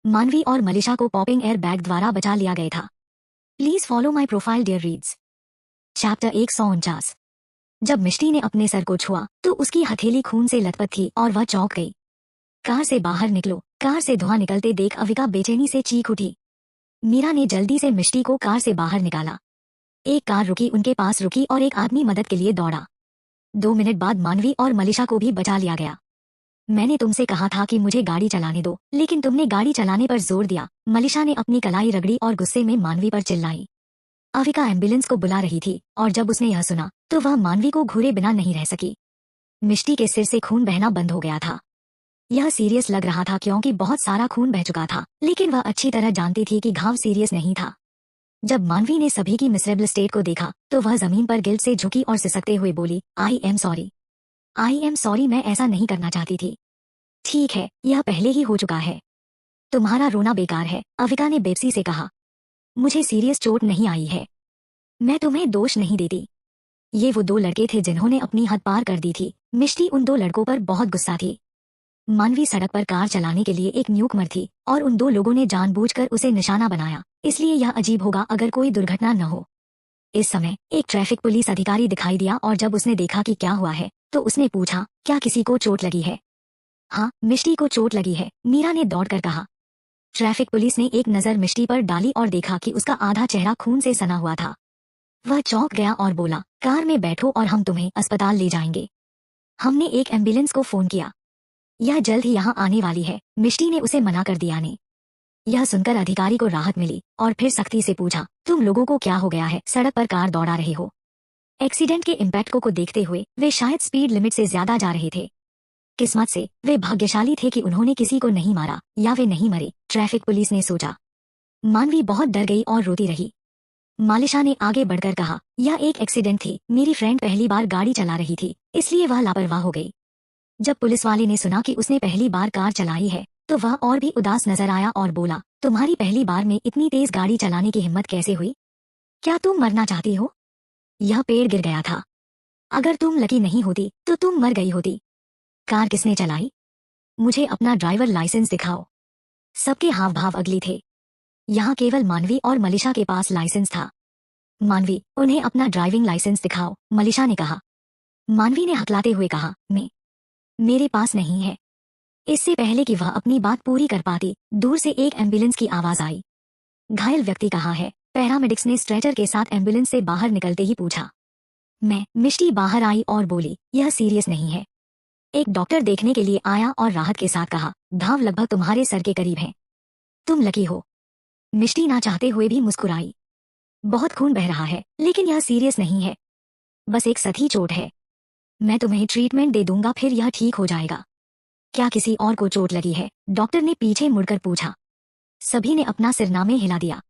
मानवी और मलिशा को पॉपिंग एयर बैग द्वारा बचा लिया गया था। Please follow my profile dear reads. Chapter 149। जब मिष्टी ने अपने सर को छुआ तो उसकी हथेली खून से लथपथ थी और वह चौंक गई। कार से बाहर निकलो। कार से धुआं निकलते देख अविका बेचैनी से चीख उठी। मीरा ने जल्दी से मिष्टी को कार से बाहर निकाला। एक कार रुकी, उनके पास रुकी और एक आदमी मदद के लिए दौड़ा। 2 मिनट बाद मानवी और मलिशा को भी बचा लिया गया। मैंने तुमसे कहा था कि मुझे गाड़ी चलाने दो, लेकिन तुमने गाड़ी चलाने पर जोर दिया। मलिशा ने अपनी कलाई रगड़ी और गुस्से में मानवी पर चिल्लाई। अविका एम्बुलेंस को बुला रही थी और जब उसने यह सुना तो वह मानवी को घूरे बिना नहीं रह सकी। मिष्टी के सिर से खून बहना बंद हो गया था। यह सीरियस लग रहा था क्योंकि बहुत सारा खून बह चुका था, लेकिन वह अच्छी तरह जानती थी कि घाव सीरियस नहीं था। जब मानवी ने सभी की मिसरेबल स्टेट को देखा तो वह जमीन पर गिल्ट से झुकी और सिसकते हुए बोली, I am sorry, I am sorry, मैं ऐसा नहीं करना चाहती थी। ठीक है, यह पहले ही हो चुका है, तुम्हारा रोना बेकार है, अविका ने बेबसी से कहा। मुझे सीरियस चोट नहीं आई है, मैं तुम्हें दोष नहीं देती। ये वो 2 लड़के थे जिन्होंने अपनी हद पार कर दी थी। मिष्टी उन 2 लड़कों पर बहुत गुस्सा थी। मानवी सड़क पर कार चलाने के लिए एक न्यूकमर थी और उन 2 लोगों ने जानबूझकर उसे निशाना बनाया, इसलिए यह अजीब होगा अगर कोई दुर्घटना न हो। इस समय एक ट्रैफिक पुलिस अधिकारी दिखाई दिया और जब उसने देखा कि क्या हुआ है तो उसने पूछा, क्या किसी को चोट लगी है? हाँ, मिष्टी को चोट लगी है, मीरा ने दौड़कर कहा। ट्रैफिक पुलिस ने एक नजर मिष्टी पर डाली और देखा कि उसका आधा चेहरा खून से सना हुआ था। वह चौंक गया और बोला, कार में बैठो और हम तुम्हें अस्पताल ले जाएंगे। हमने एक एम्बुलेंस को फोन किया। यह जल्द ही यहाँ आने वाली है, मिष्टी ने उसे मना कर दिया ने। यह सुनकर अधिकारी को राहत मिली और फिर सख्ती से पूछा, तुम लोगों को क्या हो गया है, सड़क पर कार दौड़ा रहे हो? एक्सीडेंट के इम्पैक्ट को देखते हुए वे शायद स्पीड लिमिट से ज्यादा जा रहे थे। किस्मत से वे भाग्यशाली थे कि उन्होंने किसी को नहीं मारा या वे नहीं मरे, ट्रैफिक पुलिस ने सोचा। मानवी बहुत डर गई और रोती रही। मालिशा ने आगे बढ़कर कहा, यह एक एक्सीडेंट थी, मेरी फ्रेंड पहली बार गाड़ी चला रही थी, इसलिए वह लापरवाह हो गई। जब पुलिस वाले ने सुना कि उसने पहली बार कार चलाई है तो वह और भी उदास नजर आया और बोला, तुम्हारी पहली बार में इतनी तेज गाड़ी चलाने की हिम्मत कैसे हुई? क्या तुम मरना चाहती हो? यह पेड़ गिर गया था। अगर तुम लकी नहीं होती तो तुम मर गई होती। कार किसने चलाई? मुझे अपना ड्राइवर लाइसेंस दिखाओ। सबके हाव भाव अगली थे। यहाँ केवल मानवी और मलिशा के पास लाइसेंस था। मानवी, उन्हें अपना ड्राइविंग लाइसेंस दिखाओ, मलिशा ने कहा। मानवी ने हकलाते हुए कहा, मेरे पास नहीं है। इससे पहले कि वह अपनी बात पूरी कर पाती, दूर से एक एम्बुलेंस की आवाज आई। घायल व्यक्ति कहाँ है? पैरामेडिक्स ने स्ट्रेचर के साथ एम्बुलेंस से बाहर निकलते ही पूछा। मिष्टी बाहर आई और बोली, यह सीरियस नहीं है। एक डॉक्टर देखने के लिए आया और राहत के साथ कहा, घाव लगभग तुम्हारे सर के करीब है। तुम लकी हो। मिष्टी ना चाहते हुए भी मुस्कुराई। बहुत खून बह रहा है, लेकिन यह सीरियस नहीं है, बस एक सतही चोट है। मैं तुम्हें ट्रीटमेंट दे दूंगा, फिर यह ठीक हो जाएगा। क्या किसी और को चोट लगी है? डॉक्टर ने पीछे मुड़कर पूछा। सभी ने अपना सिरनामे हिला दिया।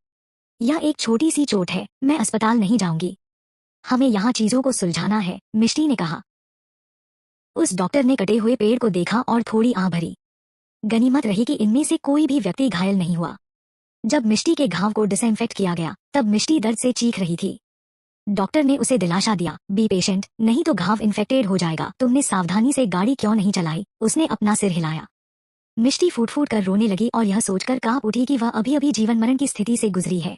यह एक छोटी सी चोट है, मैं अस्पताल नहीं जाऊंगी। हमें यहाँ चीजों को सुलझाना है, मिष्टी ने कहा। उस डॉक्टर ने कटे हुए पेड़ को देखा और थोड़ी आह भरी। गनीमत रही कि इनमें से कोई भी व्यक्ति घायल नहीं हुआ। जब मिष्टी के घाव को डिसइंफेक्ट किया गया तब मिष्टी दर्द से चीख रही थी। डॉक्टर ने उसे दिलासा दिया, बी पेशेंट, नहीं तो घाव इन्फेक्टेड हो जाएगा। तुमने सावधानी से गाड़ी क्यों नहीं चलाई? उसने अपना सिर हिलाया। मिष्टी फूट फूट कर रोने लगी और यह सोचकर कांप उठी कि वह अभी अभी जीवन मरण की स्थिति से गुजरी है।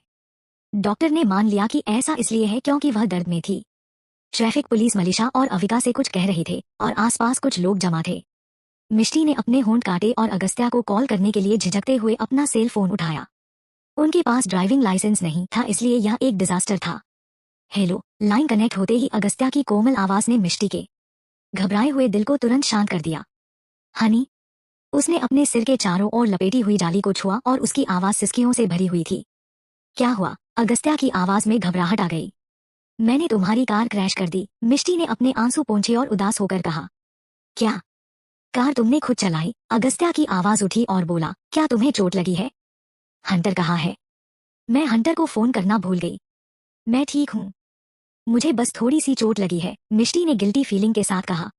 डॉक्टर ने मान लिया कि ऐसा इसलिए है क्योंकि वह दर्द में थी। ट्रैफिक पुलिस मलिशा और अविका से कुछ कह रहे थे और आसपास कुछ लोग जमा थे। मिष्टी ने अपने होंठ काटे और अगस्त्या को कॉल करने के लिए झिझकते हुए अपना सेल फोन उठाया। उनके पास ड्राइविंग लाइसेंस नहीं था, इसलिए यह एक डिजास्टर था। हेलो। लाइन कनेक्ट होते ही अगस्त्या की कोमल आवाज ने मिष्टी के घबराए हुए दिल को तुरंत शांत कर दिया। हनी। उसने अपने सिर के चारों ओर लपेटी हुई डाली को छुआ और उसकी आवाज सिसकियों से भरी हुई थी। क्या हुआ? अगस्त्या की आवाज में घबराहट आ गई। मैंने तुम्हारी कार क्रैश कर दी, मिष्टी ने अपने आंसू पोंछे और उदास होकर कहा। क्या? कार तुमने खुद चलाई? अगस्त्या की आवाज उठी और बोला, क्या तुम्हें चोट लगी है? हंटर कहाँ है? मैं हंटर को फोन करना भूल गई। मैं ठीक हूँ, मुझे बस थोड़ी सी चोट लगी है, मिष्टी ने गिल्टी फीलिंग के साथ कहा।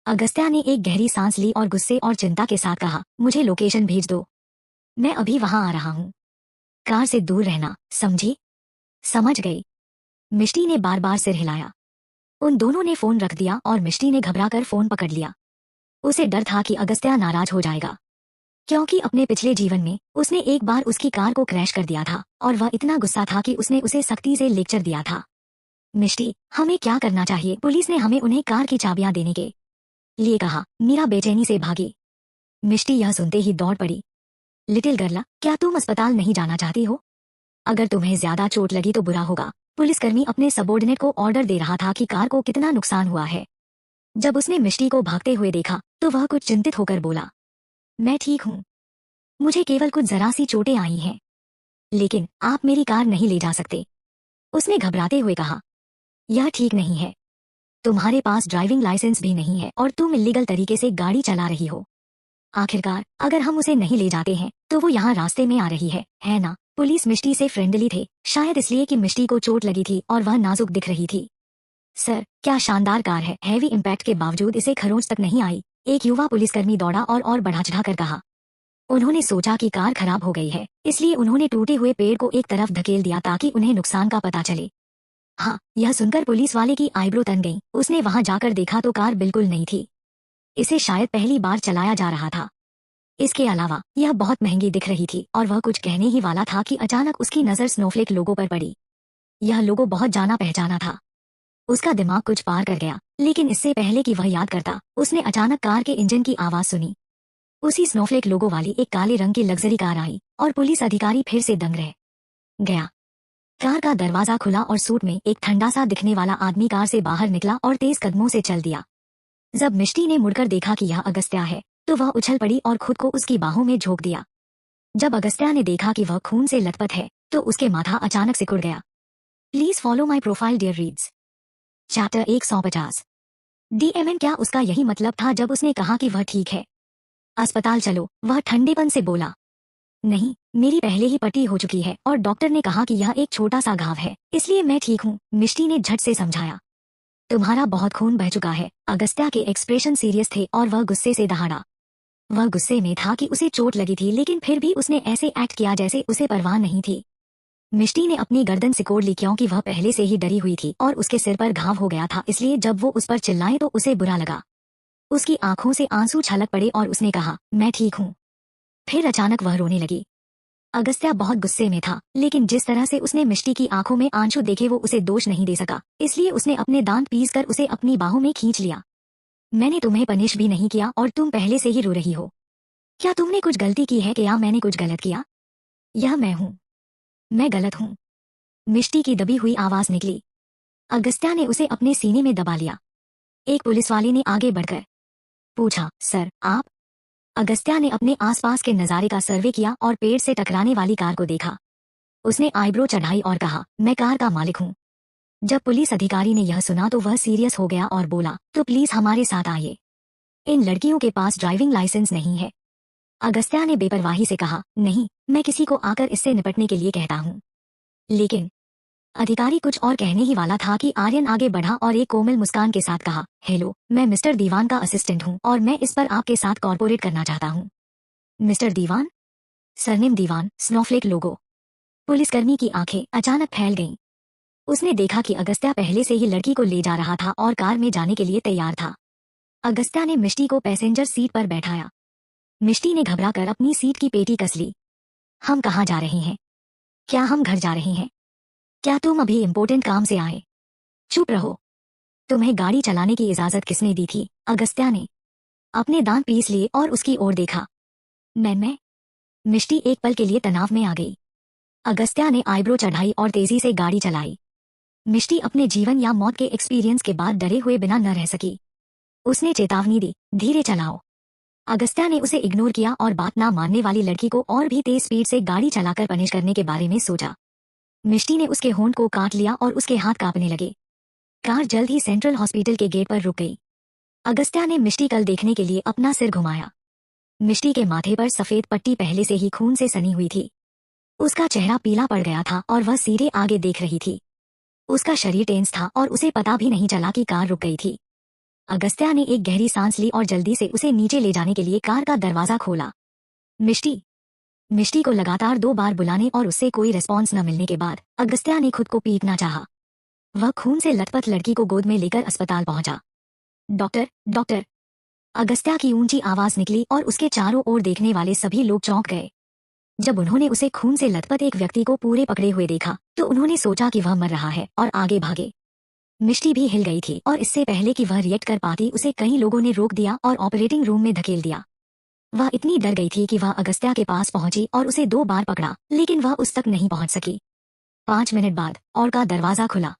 अगस्त्या ने एक गहरी सांस ली और गुस्से और चिंता के साथ कहा, मुझे लोकेशन भेज दो, मैं अभी वहां आ रहा हूँ। कार से दूर रहना, समझी? समझ गई। मिष्टी ने बार बार सिर हिलाया। उन दोनों ने फोन रख दिया और मिष्टी ने घबराकर फोन पकड़ लिया। उसे डर था कि अगस्त्या नाराज हो जाएगा, क्योंकि अपने पिछले जीवन में उसने एक बार उसकी कार को क्रैश कर दिया था और वह इतना गुस्सा था कि उसने उसे सख्ती से लेक्चर दिया था। मिष्टी, हमें क्या करना चाहिए? पुलिस ने हमें उन्हें कार की चाबियां देने के लिए कहा। मीरा बेचैनी से भागी। मिष्टी यह सुनते ही दौड़ पड़ी। लिटिल गर्ल, क्या तुम अस्पताल नहीं जाना चाहती हो? अगर तुम्हें ज्यादा चोट लगी तो बुरा होगा। पुलिसकर्मी अपने सबोर्डिनेट को ऑर्डर दे रहा था कि कार को कितना नुकसान हुआ है। जब उसने मिष्टी को भागते हुए देखा तो वह कुछ चिंतित होकर बोला, मैं ठीक हूँ, मुझे केवल कुछ जरा सी चोटें आई हैं, लेकिन आप मेरी कार नहीं ले जा सकते। उसने घबराते हुए कहा, यह ठीक नहीं है, तुम्हारे पास ड्राइविंग लाइसेंस भी नहीं है और तुम इल्लीगल तरीके से गाड़ी चला रही हो। आखिरकार अगर हम उसे नहीं ले जाते हैं तो वो यहाँ रास्ते में आ रही है ना? पुलिस मिष्टी से फ्रेंडली थे, शायद इसलिए कि मिष्टी को चोट लगी थी और वह नाजुक दिख रही थी। सर, क्या शानदार कार है, हैवी इम्पैक्ट के बावजूद इसे खरोंच तक नहीं आई, एक युवा पुलिसकर्मी दौड़ा और बढ़ा चढ़ा कर कहा। उन्होंने सोचा कि कार खराब हो गई है, इसलिए उन्होंने टूटे हुए पेड़ को एक तरफ धकेल दिया ताकि उन्हें नुकसान का पता चले। हाँ, यह सुनकर पुलिस वाले की आईब्रो तन गई। उसने वहां जाकर देखा तो कार बिल्कुल नहीं थी, इसे शायद पहली बार चलाया जा रहा था। इसके अलावा यह बहुत महंगी दिख रही थी और वह कुछ कहने ही वाला था कि अचानक उसकी नजर स्नोफ्लेक लोगो पर पड़ी। यह लोगो बहुत जाना पहचाना था। उसका दिमाग कुछ पार कर गया, लेकिन इससे पहले कि वह याद करता, उसने अचानक कार के इंजन की आवाज सुनी। उसी स्नोफ्लेक लोगो वाली एक काले रंग की लग्जरी कार आई और पुलिस अधिकारी फिर से दंग रह गया। कार का दरवाजा खुला और सूट में एक ठंडा सा दिखने वाला आदमी कार से बाहर निकला और तेज कदमों से चल दिया। जब मिष्टी ने मुड़कर देखा कि यह अगस्त्या है, तो वह उछल पड़ी और खुद को उसकी बाहों में झोंक दिया। जब अगस्त्या ने देखा कि वह खून से लथपथ है, तो उसके माथा अचानक सिकुड़ गया। Please follow my profile dear reads. Chapter 150। DMN, क्या उसका यही मतलब था जब उसने कहा कि वह ठीक है? अस्पताल चलो, वह ठंडेपन से बोला। नहीं, मेरी पहले ही पट्टी हो चुकी है और डॉक्टर ने कहा कि यह एक छोटा सा घाव है, इसलिए मैं ठीक हूँ, मिष्टी ने झट से समझाया। तुम्हारा बहुत खून बह चुका है। अगस्त्या के एक्सप्रेशन सीरियस थे और वह गुस्से से दहाड़ा। वह गुस्से में था कि उसे चोट लगी थी, लेकिन फिर भी उसने ऐसे एक्ट किया जैसे उसे परवाह नहीं थी। मिष्टी ने अपनी गर्दन सिकोड़ ली क्योंकि वह पहले से ही डरी हुई थी और उसके सिर पर घाव हो गया था, इसलिए जब वो उस पर चिल्लाए तो उसे बुरा लगा। उसकी आंखों से आंसू छलक पड़े और उसने कहा, मैं ठीक हूँ। फिर अचानक वह रोने लगी। अगस्त्या बहुत गुस्से में था, लेकिन जिस तरह से उसने मिष्टी की आंखों में आंसू देखे वो उसे दोष नहीं दे सका, इसलिए उसने अपने दांत पीसकर उसे अपनी बाहों में खींच लिया। मैंने तुम्हें पनिश भी नहीं किया और तुम पहले से ही रो रही हो। क्या तुमने कुछ गलती की है कि या मैंने कुछ गलत किया? यह मैं हूँ। मैं गलत हूँ। मिष्टी की दबी हुई आवाज निकली। अगस्त्या ने उसे अपने सीने में दबा लिया। एक पुलिसवाले ने आगे बढ़कर पूछा, सर, आप? अगस्त्या ने अपने आसपास के नजारे का सर्वे किया और पेड़ से टकराने वाली कार को देखा। उसने आईब्रो चढ़ाई और कहा, मैं कार का मालिक हूँ। जब पुलिस अधिकारी ने यह सुना तो वह सीरियस हो गया और बोला, तो प्लीज हमारे साथ आइए। इन लड़कियों के पास ड्राइविंग लाइसेंस नहीं है। अगस्त्या ने बेपरवाही से कहा, नहीं, मैं किसी को आकर इससे निपटने के लिए कहता हूँ। लेकिन अधिकारी कुछ और कहने ही वाला था कि आर्यन आगे बढ़ा और एक कोमल मुस्कान के साथ कहा, हेलो, मैं मिस्टर दीवान का असिस्टेंट हूँ और मैं इस पर आपके साथ कॉर्पोरेट करना चाहता हूँ। मिस्टर दीवान? सरनेम दीवान, स्नोफ्लेक लोगो। पुलिसकर्मी की आंखें अचानक फैल गईं। उसने देखा कि अगस्त्या पहले से ही लड़की को ले जा रहा था और कार में जाने के लिए तैयार था। अगस्त्या ने मिष्टी को पैसेंजर सीट पर बैठाया। मिष्टी ने घबराकर अपनी सीट की पेटी कस ली। हम कहाँ जा रहे हैं? क्या हम घर जा रहे हैं? क्या तुम अभी इम्पोर्टेंट काम से आए? चुप रहो। तुम्हें गाड़ी चलाने की इजाजत किसने दी थी? अगस्त्या ने अपने दांत पीस लिए और उसकी ओर देखा। मैं मिष्टी एक पल के लिए तनाव में आ गई। अगस्त्या ने आईब्रो चढ़ाई और तेजी से गाड़ी चलाई। मिष्टी अपने जीवन या मौत के एक्सपीरियंस के बाद डरे हुए बिना न रह सकी। उसने चेतावनी दी, धीरे चलाओ। अगस्त्या ने उसे इग्नोर किया और बात ना मानने वाली लड़की को और भी तेज स्पीड से गाड़ी चलाकर पनिश करने के बारे में सोचा। मिष्टी ने उसके होंठ को काट लिया और उसके हाथ कांपने लगे। कार जल्द ही सेंट्रल हॉस्पिटल के गेट पर रुक गई। अगस्त्या ने मिष्टी कल देखने के लिए अपना सिर घुमाया। मिष्टी के माथे पर सफेद पट्टी पहले से ही खून से सनी हुई थी। उसका चेहरा पीला पड़ गया था और वह सीधे आगे देख रही थी। उसका शरीर टेंस था और उसे पता भी नहीं चला कि कार रुक गई थी। अगस्त्या ने एक गहरी सांस ली और जल्दी से उसे नीचे ले जाने के लिए कार का दरवाजा खोला। मिष्टी। मिष्टी को लगातार 2 बार बुलाने और उससे कोई रिस्पॉन्स न मिलने के बाद अगस्त्या ने खुद को पीटना चाहा। वह खून से लथपथ लड़की को गोद में लेकर अस्पताल पहुंचा। Doctor, doctor. अगस्त्या की ऊंची आवाज निकली और उसके चारों ओर देखने वाले सभी लोग चौंक गए। जब उन्होंने उसे खून से लथपथ एक व्यक्ति को पूरे पकड़े हुए देखा तो उन्होंने सोचा कि वह मर रहा है और आगे भागे। मिष्टी भी हिल गई थी और इससे पहले कि वह रिएक्ट कर पाती उसे कई लोगों ने रोक दिया और ऑपरेटिंग रूम में धकेल दिया। वह इतनी डर गई थी कि वह अगस्त्या के पास पहुंची और उसे 2 बार पकड़ा, लेकिन वह उस तक नहीं पहुंच सकी। 5 मिनट बाद और का दरवाजा खुला।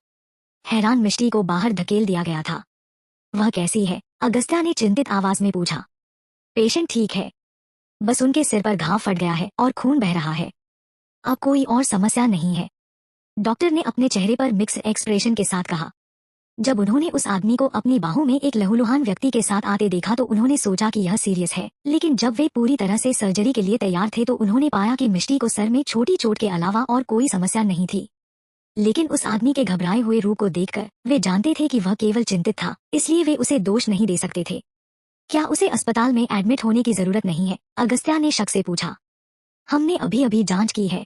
हैरान मिष्टी को बाहर धकेल दिया गया था। वह कैसी है? अगस्त्या ने चिंतित आवाज में पूछा। पेशेंट ठीक है, बस उनके सिर पर घाव फट गया है और खून बह रहा है। अब कोई और समस्या नहीं है, डॉक्टर ने अपने चेहरे पर मिक्स्ड एक्सप्रेशन के साथ कहा। जब उन्होंने उस आदमी को अपनी बाहों में एक लहूलुहान व्यक्ति के साथ आते देखा तो उन्होंने सोचा कि यह सीरियस है, लेकिन जब वे पूरी तरह से सर्जरी के लिए तैयार थे तो उन्होंने पाया कि मिष्टी को सर में छोटी चोट के अलावा और कोई समस्या नहीं थी। लेकिन उस आदमी के घबराए हुए रूप को देखकर वे जानते थे कि वह केवल चिंतित था, इसलिए वे उसे दोष नहीं दे सकते थे। क्या उसे अस्पताल में एडमिट होने की जरूरत नहीं है? अगस्त्या ने शक से पूछा। हमने अभी अभी जांच की है,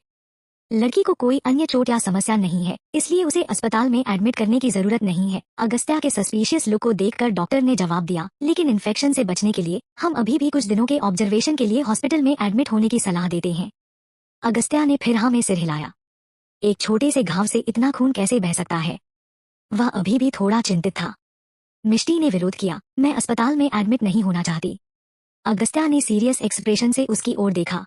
लड़की को कोई अन्य चोट या समस्या नहीं है, इसलिए उसे अस्पताल में एडमिट करने की जरूरत नहीं है। अगस्त्या के सस्पिशियस लुक को देखकर डॉक्टर ने जवाब दिया, लेकिन इन्फेक्शन से बचने के लिए हम अभी भी कुछ दिनों के ऑब्जर्वेशन के लिए हॉस्पिटल में एडमिट होने की सलाह देते हैं। अगस्त्या ने फिर हाँ में सिर हिलाया। एक छोटे से घाव से इतना खून कैसे बह सकता है? वह अभी भी थोड़ा चिंतित था। मिष्टी ने विरोध किया, मैं अस्पताल में एडमिट नहीं होना चाहती। अगस्त्या ने सीरियस एक्सप्रेशन से उसकी ओर देखा।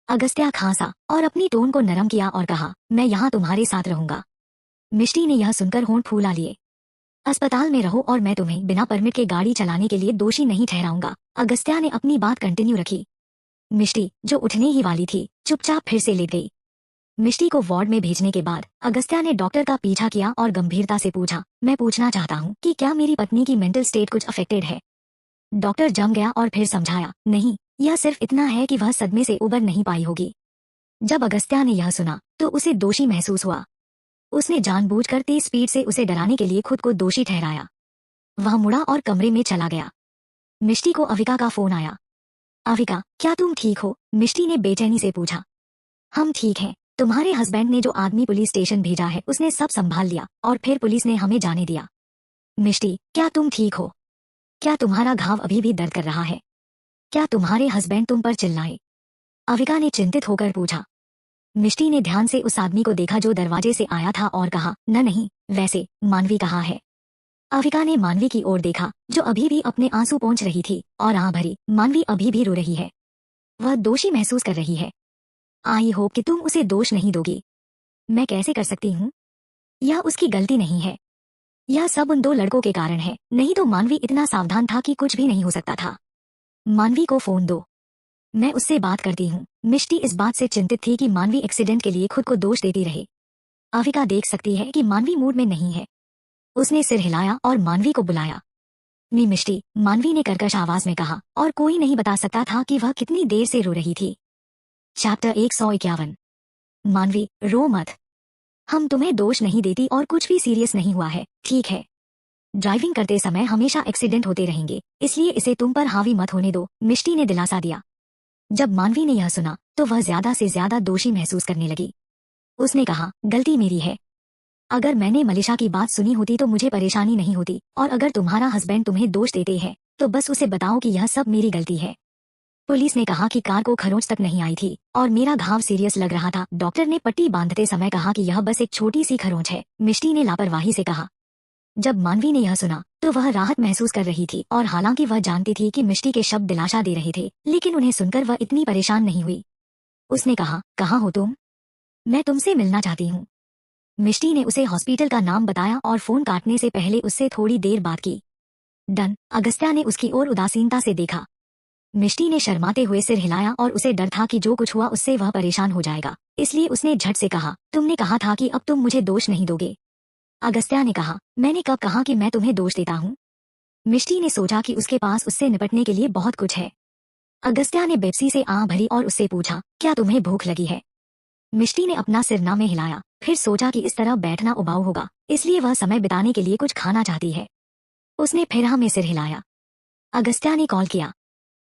अगस्त्या खांसा और अपनी टोन को नरम किया और कहा, मैं यहाँ तुम्हारे साथ रहूंगा। मिष्टी ने यह सुनकर होंठ फूला लिए। अस्पताल में रहो और मैं तुम्हें बिना परमिट के गाड़ी चलाने के लिए दोषी नहीं ठहराऊंगा। अगस्त्या ने अपनी बात कंटिन्यू रखी। मिष्टी, जो उठने ही वाली थी, चुपचाप फिर से लेट गई। मिष्टी को वार्ड में भेजने के बाद अगस्त्या ने डॉक्टर का पीछा किया और गंभीरता से पूछा, मैं पूछना चाहता हूँ कि क्या मेरी पत्नी की मेंटल स्टेट कुछ अफेक्टेड है? डॉक्टर जम गया और फिर समझाया, नहीं, यह सिर्फ इतना है कि वह सदमे से उबर नहीं पाई होगी। जब अगस्त्या ने यह सुना तो उसे दोषी महसूस हुआ। उसने जानबूझकर तेज स्पीड से उसे डराने के लिए खुद को दोषी ठहराया। वह मुड़ा और कमरे में चला गया। मिष्टी को अविका का फोन आया। अविका, क्या तुम ठीक हो? मिष्टी ने बेचैनी से पूछा। हम ठीक हैं। तुम्हारे हस्बैंड ने जो आदमी पुलिस स्टेशन भेजा है उसने सब संभाल लिया और फिर पुलिस ने हमें जाने दिया। मिष्टी, क्या तुम ठीक हो? क्या तुम्हारा घाव अभी भी दर्द कर रहा है? क्या तुम्हारे हस्बैंड तुम पर चिल्लाए? अविका ने चिंतित होकर पूछा। मिष्टी ने ध्यान से उस आदमी को देखा जो दरवाजे से आया था और कहा, न नहीं, वैसे मानवी कहाँ है? अविका ने मानवी की ओर देखा जो अभी भी अपने आंसू पोंछ रही थी और आह भरी। मानवी अभी भी रो रही है। वह दोषी महसूस कर रही है। आई होप कि तुम उसे दोष नहीं दोगी। मैं कैसे कर सकती हूँ? यह उसकी गलती नहीं है। यह सब उन दो लड़कों के कारण है, नहीं तो मानवी इतना सावधान था कि कुछ भी नहीं हो सकता था। मानवी को फोन दो, मैं उससे बात करती हूँ। मिष्टी इस बात से चिंतित थी कि मानवी एक्सीडेंट के लिए खुद को दोष देती रहे। अविका देख सकती है कि मानवी मूड में नहीं है। उसने सिर हिलाया और मानवी को बुलाया। मिष्टी, मानवी ने कर्कश आवाज में कहा, और कोई नहीं बता सकता था कि वह कितनी देर से रो रही थी। चैप्टर 151। मानवी, रो मत। हम तुम्हें दोष नहीं देती और कुछ भी सीरियस नहीं हुआ है, ठीक है? ड्राइविंग करते समय हमेशा एक्सीडेंट होते रहेंगे, इसलिए इसे तुम पर हावी मत होने दो। मिष्टी ने दिलासा दिया। जब मानवी ने यह सुना तो वह ज्यादा से ज्यादा दोषी महसूस करने लगी। उसने कहा, गलती मेरी है। अगर मैंने मलिशा की बात सुनी होती तो मुझे परेशानी नहीं होती, और अगर तुम्हारा हस्बैंड तुम्हें दोष देते हैं तो बस उसे बताओ कि यह सब मेरी गलती है। पुलिस ने कहा कि कार को खरोंच तक नहीं आई थी और मेरा घाव सीरियस लग रहा था। डॉक्टर ने पट्टी बांधते समय कहा कि यह बस एक छोटी सी खरोंच है। मिष्टी ने लापरवाही से कहा। जब मानवी ने यह सुना तो वह राहत महसूस कर रही थी, और हालांकि वह जानती थी कि मिष्टी के शब्द दिलासा दे रहे थे, लेकिन उन्हें सुनकर वह इतनी परेशान नहीं हुई। उसने कहा, कहाँ हो तुम? मैं तुमसे मिलना चाहती हूँ। मिष्टी ने उसे हॉस्पिटल का नाम बताया और फोन काटने से पहले उससे थोड़ी देर बात की। डन। अगस्त्या ने उसकी ओर उदासीनता से देखा। मिष्टी ने शर्माते हुए सिर हिलाया और उसे डर था कि जो कुछ हुआ उससे वह परेशान हो जाएगा, इसलिए उसने झट से कहा, तुमने कहा था कि अब तुम मुझे दोष नहीं दोगे। अगस्त्या ने कहा, मैंने कब कहा कि मैं तुम्हें दोष देता हूँ? मिष्टी ने सोचा कि उसके पास उससे निपटने के लिए बहुत कुछ है। अगस्त्या ने बेप्सी से आह भरी और उससे पूछा, क्या तुम्हें भूख लगी है? मिष्टी ने अपना सिर ना में हिलाया, फिर सोचा कि इस तरह बैठना उबाऊ होगा, इसलिए वह समय बिताने के लिए कुछ खाना चाहती है। उसने फिर हाँ में सिर हिलाया। अगस्त्या ने कॉल किया।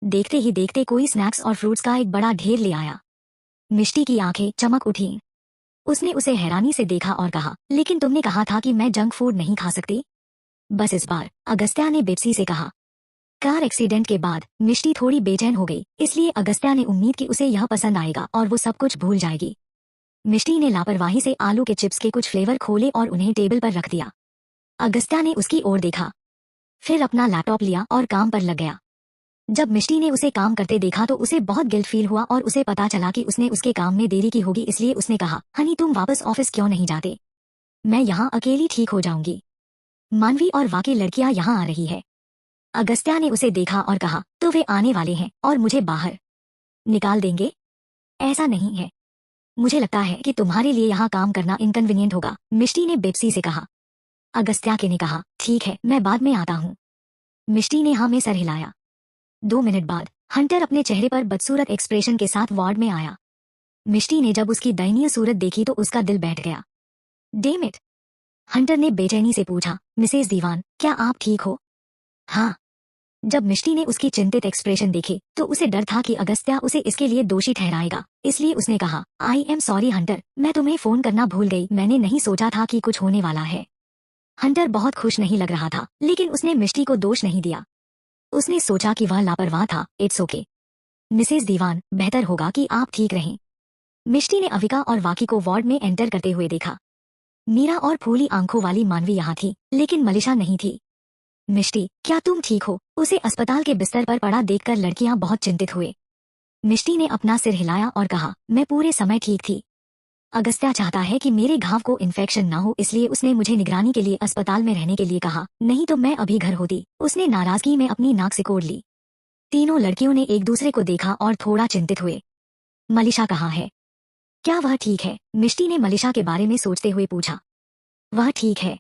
देखते ही देखते कोई स्नैक्स और फ्रूट्स का एक बड़ा ढेर ले आया। मिष्टी की आंखें चमक उठी। उसने उसे हैरानी से देखा और कहा, लेकिन तुमने कहा था कि मैं जंक फूड नहीं खा सकती। बस इस बार, अगस्त्या ने बेप्सी से कहा। कार एक्सीडेंट के बाद मिष्टी थोड़ी बेचैन हो गई, इसलिए अगस्त्या ने उम्मीद की उसे यह पसंद आएगा और वो सब कुछ भूल जाएगी। मिष्टी ने लापरवाही से आलू के चिप्स के कुछ फ्लेवर खोले और उन्हें टेबल पर रख दिया। अगस्त्या ने उसकी ओर देखा, फिर अपना लैपटॉप लिया और काम पर लग गया। जब मिष्टी ने उसे काम करते देखा तो उसे बहुत गिल्ट फील हुआ और उसे पता चला कि उसने उसके काम में देरी की होगी, इसलिए उसने कहा, हनी तुम वापस ऑफिस क्यों नहीं जाते? मैं यहाँ अकेली ठीक हो जाऊंगी। मानवी और वाकी लड़कियां यहाँ आ रही है। अगस्त्या ने उसे देखा और कहा, तो वे आने वाले हैं और मुझे बाहर निकाल देंगे? ऐसा नहीं है। मुझे लगता है कि तुम्हारे लिए यहाँ काम करना इनकन्वीनियंट होगा, मिष्टी ने बेप्सी से कहा। अगस्त्या के ने कहा, ठीक है, मैं बाद में आता हूँ। मिष्टी ने हाँ में सर हिलाया। 2 मिनट बाद हंटर अपने चेहरे पर बदसूरत एक्सप्रेशन के साथ वार्ड में आया। मिष्टी ने जब उसकी दयनीय सूरत देखी तो उसका दिल बैठ गया। Dam it! हंटर ने बेचैनी से पूछा, मिसेस दीवान, क्या आप ठीक हो? हाँ। जब मिष्टी ने उसकी चिंतित एक्सप्रेशन देखे तो उसे डर था कि अगस्त्या उसे इसके लिए दोषी ठहराएगा, इसलिए उसने कहा, आई एम सॉरी हंटर, मैं तुम्हें फोन करना भूल गई, मैंने नहीं सोचा था कि कुछ होने वाला है। हंटर बहुत खुश नहीं लग रहा था, लेकिन उसने मिष्टी को दोष नहीं दिया। उसने सोचा कि वह लापरवाह था। इट्स ओके मिसेस दीवान, बेहतर होगा कि आप ठीक रहें। मिष्टी ने अविका और वाकी को वार्ड में एंटर करते हुए देखा। मीरा और फूली आंखों वाली मानवी यहाँ थी, लेकिन मलिशा नहीं थी। मिष्टी, क्या तुम ठीक हो? उसे अस्पताल के बिस्तर पर पड़ा देखकर लड़कियां बहुत चिंतित हुए। मिष्टी ने अपना सिर हिलाया और कहा, मैं पूरे समय ठीक थी। अगस्त्या चाहता है कि मेरे घाव को इन्फेक्शन ना हो, इसलिए उसने मुझे निगरानी के लिए अस्पताल में रहने के लिए कहा, नहीं तो मैं अभी घर होती। उसने नाराजगी में अपनी नाक सिकोड़ ली। तीनों लड़कियों ने एक दूसरे को देखा और थोड़ा चिंतित हुए। मलिशा कहाँ है? क्या वह ठीक है? मिष्टी ने मलिशा के बारे में सोचते हुए पूछा। वह ठीक है।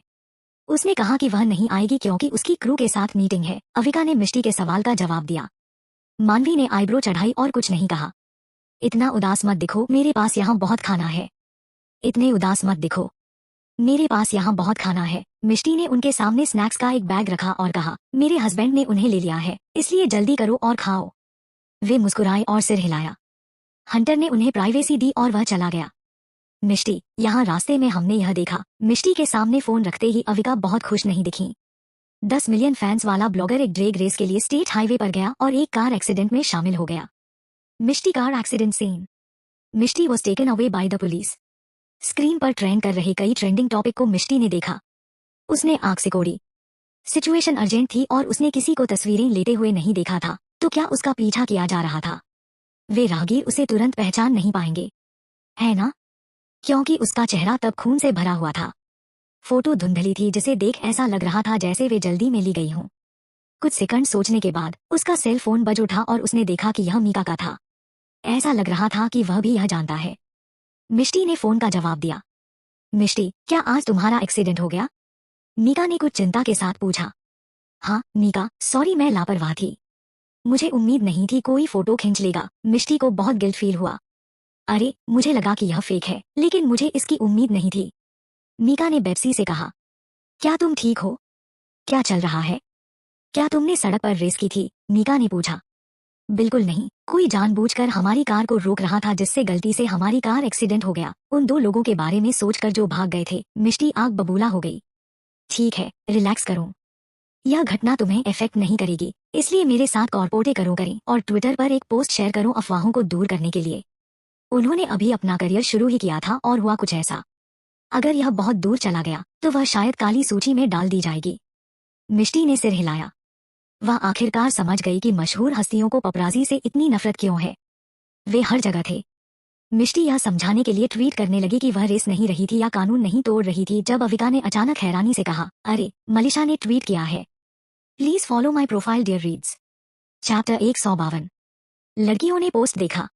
उसने कहा कि वह नहीं आएगी क्योंकि उसकी क्रू के साथ मीटिंग है। अविका ने मिष्टी के सवाल का जवाब दिया। मानवी ने आईब्रो चढ़ाई और कुछ नहीं कहा। इतना उदास मत दिखो, मेरे पास यहाँ बहुत खाना है। इतने उदास मत दिखो, मेरे पास यहाँ बहुत खाना है। मिष्टी ने उनके सामने स्नैक्स का एक बैग रखा और कहा, मेरे हस्बैंड ने उन्हें ले लिया है, इसलिए जल्दी करो और खाओ। वे मुस्कुराए और सिर हिलाया। हंटर ने उन्हें प्राइवेसी दी और वह चला गया। मिष्टी, यहाँ रास्ते में हमने यह देखा। मिष्टी के सामने फोन रखते ही अविका बहुत खुश नहीं दिखी। 10 मिलियन फैंस वाला ब्लॉगर एक ड्रैग रेस के लिए स्टेट हाईवे पर गया और एक कार एक्सीडेंट में शामिल हो गया। Mishti car accident scene. Mishti was taken away by the police. Screen पर ट्रेंड कर रहे कई ट्रेंडिंग टॉपिक को मिष्टी ने देखा। उसने आंख सिकोड़ी। सिचुएशन अर्जेंट थी और उसने किसी को तस्वीरें लेते हुए नहीं देखा था, तो क्या उसका पीछा किया जा रहा था? वे राहगीर उसे तुरंत पहचान नहीं पाएंगे, है ना? क्योंकि उसका चेहरा तब खून से भरा हुआ था। फोटो धुंधली थी, जिसे देख ऐसा लग रहा था जैसे वे जल्दी में ली गई हों। कुछ सेकंड सोचने के बाद उसका सेल फोन बज उठा और उसने देखा कि यह मीका का था। ऐसा लग रहा था कि वह भी यह जानता है। मिष्टी ने फोन का जवाब दिया। मिष्टी, क्या आज तुम्हारा एक्सीडेंट हो गया? मीका ने कुछ चिंता के साथ पूछा। हाँ मीका, सॉरी, मैं लापरवाह थी। मुझे उम्मीद नहीं थी कोई फोटो खींच लेगा। मिष्टी को बहुत गिल्ट फील हुआ। अरे, मुझे लगा कि यह फेक है, लेकिन मुझे इसकी उम्मीद नहीं थी। मीका ने बेप्सी से कहा, क्या तुम ठीक हो? क्या चल रहा है? क्या तुमने सड़क पर रेस की थी? मीका ने पूछा। बिल्कुल नहीं, कोई जानबूझकर हमारी कार को रोक रहा था, जिससे गलती से हमारी कार एक्सीडेंट हो गया। उन 2 लोगों के बारे में सोचकर जो भाग गए थे। मिष्टी आग बबूला हो गई। ठीक है, रिलैक्स करो। यह घटना तुम्हें इफेक्ट नहीं करेगी, इसलिए मेरे साथ कॉर्पोरेट करें और ट्विटर पर एक पोस्ट शेयर करो अफवाहों को दूर करने के लिए। उन्होंने अभी अपना करियर शुरू ही किया था और हुआ कुछ ऐसा। अगर यह बहुत दूर चला गया तो वह शायद काली सूची में डाल दी जाएगी। मिष्टी ने सिर हिलाया। वह आखिरकार समझ गई कि मशहूर हस्तियों को पपराजी से इतनी नफरत क्यों है। वे हर जगह थे। मिष्टी यह समझाने के लिए ट्वीट करने लगी कि वह रेस नहीं रही थी या कानून नहीं तोड़ रही थी, जब अविका ने अचानक हैरानी से कहा, अरे, मलिशा ने ट्वीट किया है। Please follow my profile dear reads. Chapter 152। लड़कियों ने पोस्ट देखा।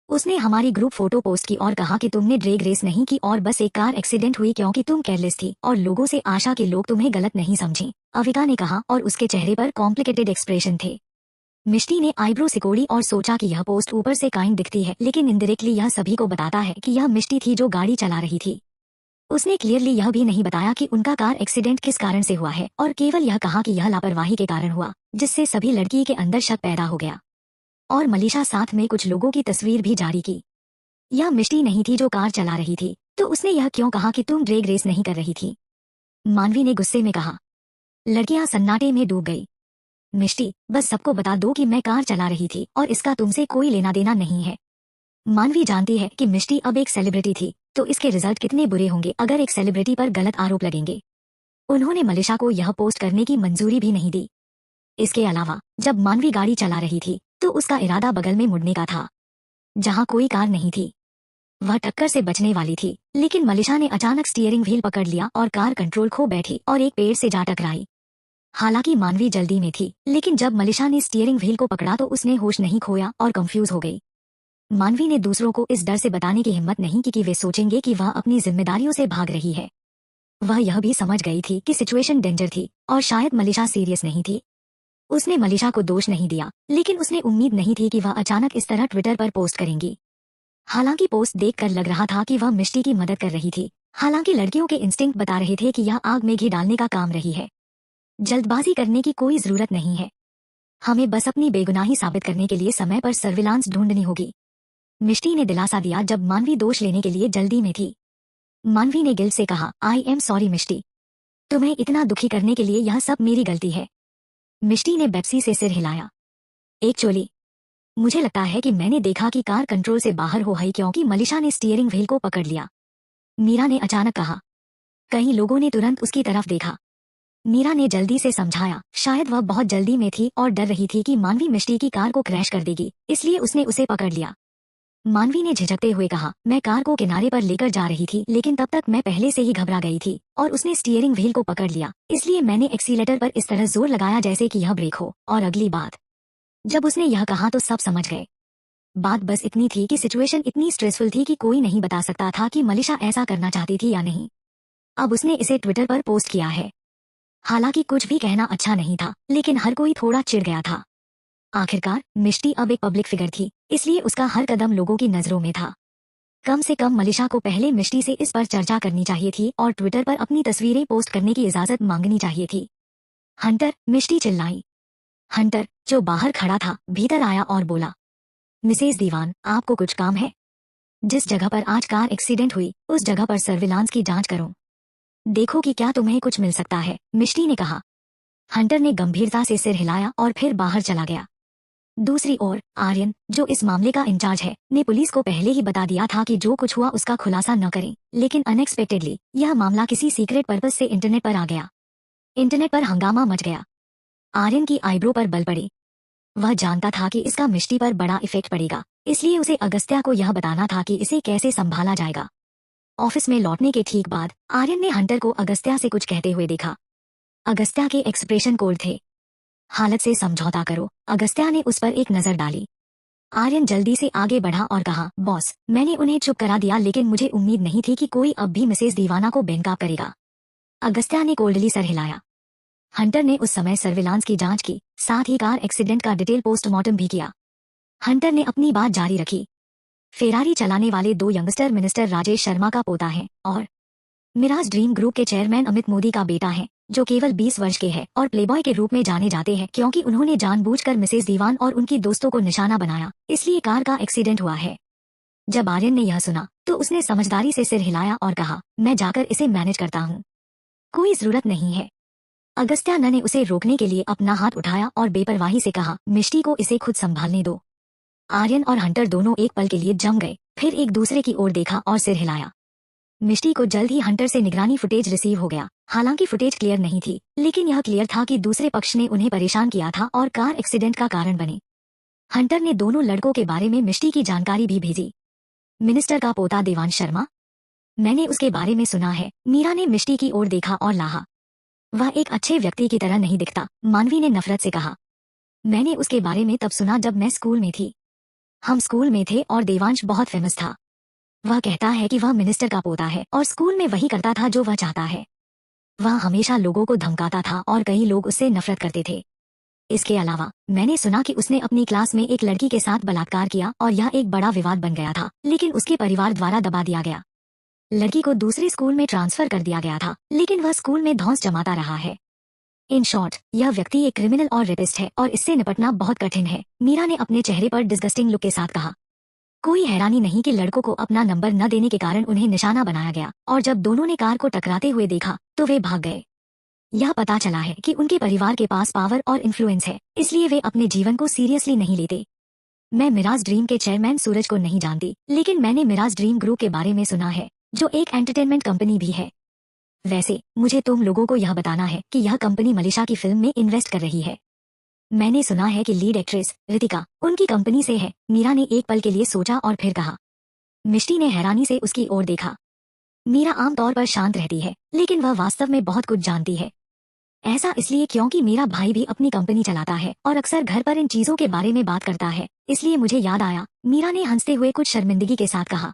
उसने हमारी ग्रुप फोटो पोस्ट की और कहा कि तुमने ड्रैग रेस नहीं की और बस एक कार एक्सीडेंट हुई क्योंकि तुम केयरलेस थी और लोगों से आशा कि लोग तुम्हें गलत नहीं समझें, अविका ने कहा और उसके चेहरे पर कॉम्प्लिकेटेड एक्सप्रेशन थे। मिष्टी ने आईब्रो सिकोड़ी और सोचा कि यह पोस्ट ऊपर से काइंड दिखती है, लेकिन इनडायरेक्टली यह सभी को बताता है कि यह मिष्टी थी जो गाड़ी चला रही थी। उसने क्लियरली यह भी नहीं बताया कि उनका कार एक्सीडेंट किस कारण से हुआ है और केवल यह कहा कि यह लापरवाही के कारण हुआ, जिससे सभी लड़की के अंदर शक पैदा हो गया। और मलिशा साथ में कुछ लोगों की तस्वीर भी जारी की। यह मिष्टी नहीं थी जो कार चला रही थी, तो उसने यह क्यों कहा कि तुम ड्रैग रेस नहीं कर रही थी? मानवी ने गुस्से में कहा। लड़कियां सन्नाटे में डूब गई। मिष्टी, बस सबको बता दो कि मैं कार चला रही थी और इसका तुमसे कोई लेना देना नहीं है। मानवी जानती है कि मिष्टी अब एक सेलिब्रिटी थी, तो इसके रिजल्ट कितने बुरे होंगे अगर एक सेलिब्रिटी पर गलत आरोप लगेंगे। उन्होंने मलिशा को यह पोस्ट करने की मंजूरी भी नहीं दी। इसके अलावा जब मानवी गाड़ी चला रही थी तो उसका इरादा बगल में मुड़ने का था, जहां कोई कार नहीं थी। वह टक्कर से बचने वाली थी, लेकिन मलिशा ने अचानक स्टीयरिंग व्हील पकड़ लिया और कार कंट्रोल खो बैठी और एक पेड़ से जा टकराई। हालांकि मानवी जल्दी में थी, लेकिन जब मलिशा ने स्टीयरिंग व्हील को पकड़ा तो उसने होश नहीं खोया और कंफ्यूज हो गई। मानवी ने दूसरों को इस डर से बताने की हिम्मत नहीं की कि वे सोचेंगे कि वह अपनी जिम्मेदारियों से भाग रही है। वह यह भी समझ गई थी कि सिचुएशन डेंजर थी और शायद मलिशा सीरियस नहीं थी। उसने मलिशा को दोष नहीं दिया, लेकिन उसने उम्मीद नहीं थी कि वह अचानक इस तरह ट्विटर पर पोस्ट करेंगी। हालांकि पोस्ट देखकर लग रहा था कि वह मिष्टी की मदद कर रही थी। हालांकि लड़कियों के इंस्टिंक्ट बता रहे थे कि यह आग में घी डालने का काम रही है। जल्दबाजी करने की कोई जरूरत नहीं है। हमें बस अपनी बेगुनाही साबित करने के लिए समय पर सर्विलांस ढूंढनी होगी। मिष्टी ने दिलासा दिया जब मानवी दोष लेने के लिए जल्दी में थी। मानवी ने गिल्ट से कहा, आई एम सॉरी मिष्टी, तुम्हें इतना दुखी करने के लिए यह सब मेरी गलती है। मिष्टी ने बेप्सी से सिर हिलाया। एक्चुअली मुझे लगता है कि मैंने देखा कि कार कंट्रोल से बाहर हो गई क्योंकि मलिशा ने स्टीयरिंग व्हील को पकड़ लिया। मीरा ने अचानक कहा। कई लोगों ने तुरंत उसकी तरफ देखा। मीरा ने जल्दी से समझाया, शायद वह बहुत जल्दी में थी और डर रही थी कि मानवी मिष्टी की कार को क्रैश कर देगी, इसलिए उसने उसे पकड़ लिया। मानवी ने झिझकते हुए कहा, मैं कार को किनारे पर लेकर जा रही थी, लेकिन तब तक मैं पहले से ही घबरा गई थी और उसने स्टीयरिंग व्हील को पकड़ लिया, इसलिए मैंने एक्सीलेटर पर इस तरह जोर लगाया जैसे कि यह ब्रेक हो। और अगली बात जब उसने यह कहा तो सब समझ गए। बात बस इतनी थी कि सिचुएशन इतनी स्ट्रेसफुल थी कि कोई नहीं बता सकता था कि मलिशा ऐसा करना चाहती थी या नहीं। अब उसने इसे ट्विटर पर पोस्ट किया है। हालांकि कुछ भी कहना अच्छा नहीं था, लेकिन हर कोई थोड़ा चिढ़ गया था। आखिरकार मिष्टी अब एक पब्लिक फिगर थी, इसलिए उसका हर कदम लोगों की नजरों में था। कम से कम मलिशा को पहले मिष्टी से इस पर चर्चा करनी चाहिए थी और ट्विटर पर अपनी तस्वीरें पोस्ट करने की इजाजत मांगनी चाहिए थी। हंटर, मिष्टी चिल्लाई। हंटर, जो बाहर खड़ा था, भीतर आया और बोला, मिसेज दीवान, आपको कुछ काम है? जिस जगह पर आज कार एक्सीडेंट हुई, उस जगह पर सर्विलांस की जांच करो। देखो कि क्या तुम्हें कुछ मिल सकता है, मिष्टी ने कहा। हंटर ने गंभीरता से सिर हिलाया और फिर बाहर चला गया। दूसरी ओर आर्यन, जो इस मामले का इंचार्ज है, ने पुलिस को पहले ही बता दिया था कि जो कुछ हुआ उसका खुलासा न करें, लेकिन अनएक्सपेक्टेडली यह मामला किसी सीक्रेट पर्पज से इंटरनेट पर आ गया। इंटरनेट पर हंगामा मच गया। आर्यन की आईब्रो पर बल पड़े। वह जानता था कि इसका मिष्टी पर बड़ा इफेक्ट पड़ेगा, इसलिए उसे अगस्त्या को यह बताना था कि इसे कैसे संभाला जाएगा। ऑफिस में लौटने के ठीक बाद आर्यन ने हंटर को अगस्त्या से कुछ कहते हुए देखा। अगस्त्या के एक्सप्रेशन कोल्ड थे। हालत से समझौता करो, अगस्त्या ने उस पर एक नजर डाली। आर्यन जल्दी से आगे बढ़ा और कहा, बॉस, मैंने उन्हें चुप करा दिया, लेकिन मुझे उम्मीद नहीं थी कि कोई अब भी मिसेज दीवाना को बेनकाब करेगा। अगस्त्या ने कोल्डली सर हिलाया। हंटर ने उस समय सर्विलांस की जांच की, साथ ही कार एक्सीडेंट का डिटेल पोस्टमार्टम भी किया। हंटर ने अपनी बात जारी रखी। फेरारी चलाने वाले दो यंगस्टर मिनिस्टर राजेश शर्मा का पोता है और मिराज ड्रीम ग्रुप के चेयरमैन अमित मोदी का बेटा है, जो केवल 20 वर्ष के हैं और प्लेबॉय के रूप में जाने जाते हैं क्योंकि उन्होंने जानबूझकर मिसेज दीवान और उनकी दोस्तों को निशाना बनाया, इसलिए कार का एक्सीडेंट हुआ है। जब आर्यन ने यह सुना तो उसने समझदारी से सिर हिलाया और कहा, मैं जाकर इसे मैनेज करता हूँ, कोई जरूरत नहीं है। अगस्त्या ने उसे रोकने के लिए अपना हाथ उठाया और बेपरवाही से कहा, मिष्टी को इसे खुद संभालने दो। आर्यन और हंटर दोनों एक पल के लिए जम गए, फिर एक दूसरे की ओर देखा और सिर हिलाया। मिष्टी को जल्द ही हंटर से निगरानी फुटेज रिसीव हो गया। हालांकि फुटेज क्लियर नहीं थी, लेकिन यह क्लियर था कि दूसरे पक्ष ने उन्हें परेशान किया था और कार एक्सीडेंट का कारण बने। हंटर ने दोनों लड़कों के बारे में मिष्टी की जानकारी भी भेजी। मिनिस्टर का पोता देवांश शर्मा, मैंने उसके बारे में सुना है। मीरा ने मिष्टी की ओर देखा और लाहा, वह एक अच्छे व्यक्ति की तरह नहीं दिखता, मानवी ने नफरत से कहा। मैंने उसके बारे में तब सुना जब मैं स्कूल में थी। हम स्कूल में थे और देवांश बहुत फेमस था। वह कहता है कि वह मिनिस्टर का पोता है और स्कूल में वही करता था जो वह चाहता है। वह हमेशा लोगों को धमकाता था और कई लोग उससे नफरत करते थे। इसके अलावा मैंने सुना कि उसने अपनी क्लास में एक लड़की के साथ बलात्कार किया और यह एक बड़ा विवाद बन गया था, लेकिन उसके परिवार द्वारा दबा दिया गया। लड़की को दूसरे स्कूल में ट्रांसफर कर दिया गया था, लेकिन वह स्कूल में धौंस जमाता रहा है। इन शॉर्ट, यह व्यक्ति एक क्रिमिनल और रेपिस्ट है और इससे निपटना बहुत कठिन है, मीरा ने अपने चेहरे पर डिस्गस्टिंग लुक के साथ कहा। कोई हैरानी नहीं कि लड़कों को अपना नंबर न देने के कारण उन्हें निशाना बनाया गया और जब दोनों ने कार को टकराते हुए देखा तो वे भाग गए। यह पता चला है कि उनके परिवार के पास पावर और इन्फ्लुएंस है, इसलिए वे अपने जीवन को सीरियसली नहीं लेते। मैं मिराज ड्रीम के चेयरमैन सूरज को नहीं जानती, लेकिन मैंने मिराज ड्रीम ग्रुप के बारे में सुना है, जो एक एंटरटेनमेंट कंपनी भी है। वैसे मुझे तुम लोगों को यह बताना है कि यह कंपनी मलिशा की फिल्म में इन्वेस्ट कर रही है। मैंने सुना है कि लीड एक्ट्रेस रितिका उनकी कंपनी से है। मीरा ने एक पल के लिए सोचा और फिर कहा। मिष्टी ने हैरानी से उसकी ओर देखा। मीरा आमतौर पर शांत रहती है, लेकिन वह वास्तव में बहुत कुछ जानती है। ऐसा इसलिए क्योंकि मेरा भाई भी अपनी कंपनी चलाता है और अक्सर घर पर इन चीजों के बारे में बात करता है, इसलिए मुझे याद आया। मीरा ने हंसते हुए कुछ शर्मिंदगी के साथ कहा,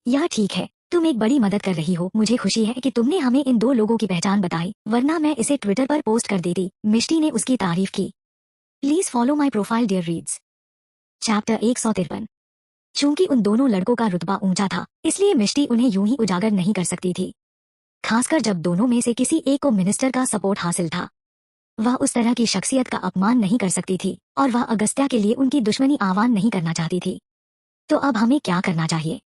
यह ठीक है, तुम एक बड़ी मदद कर रही हो। मुझे खुशी है कि तुमने हमें इन दो लोगों की पहचान बताई, वरना मैं इसे ट्विटर पर पोस्ट कर देती। मिष्टी ने उसकी तारीफ की। Please follow my profile dear reads. Chapter 153। चूंकि उन दोनों लड़कों का रुतबा ऊंचा था, इसलिए मिष्टी उन्हें यूं ही उजागर नहीं कर सकती थी, खासकर जब दोनों में से किसी एक को मिनिस्टर का सपोर्ट हासिल था। वह उस तरह की शख्सियत का अपमान नहीं कर सकती थी और वह अगस्त्या के लिए उनकी दुश्मनी आवान नहीं करना चाहती थी। तो अब हमें क्या करना चाहिए?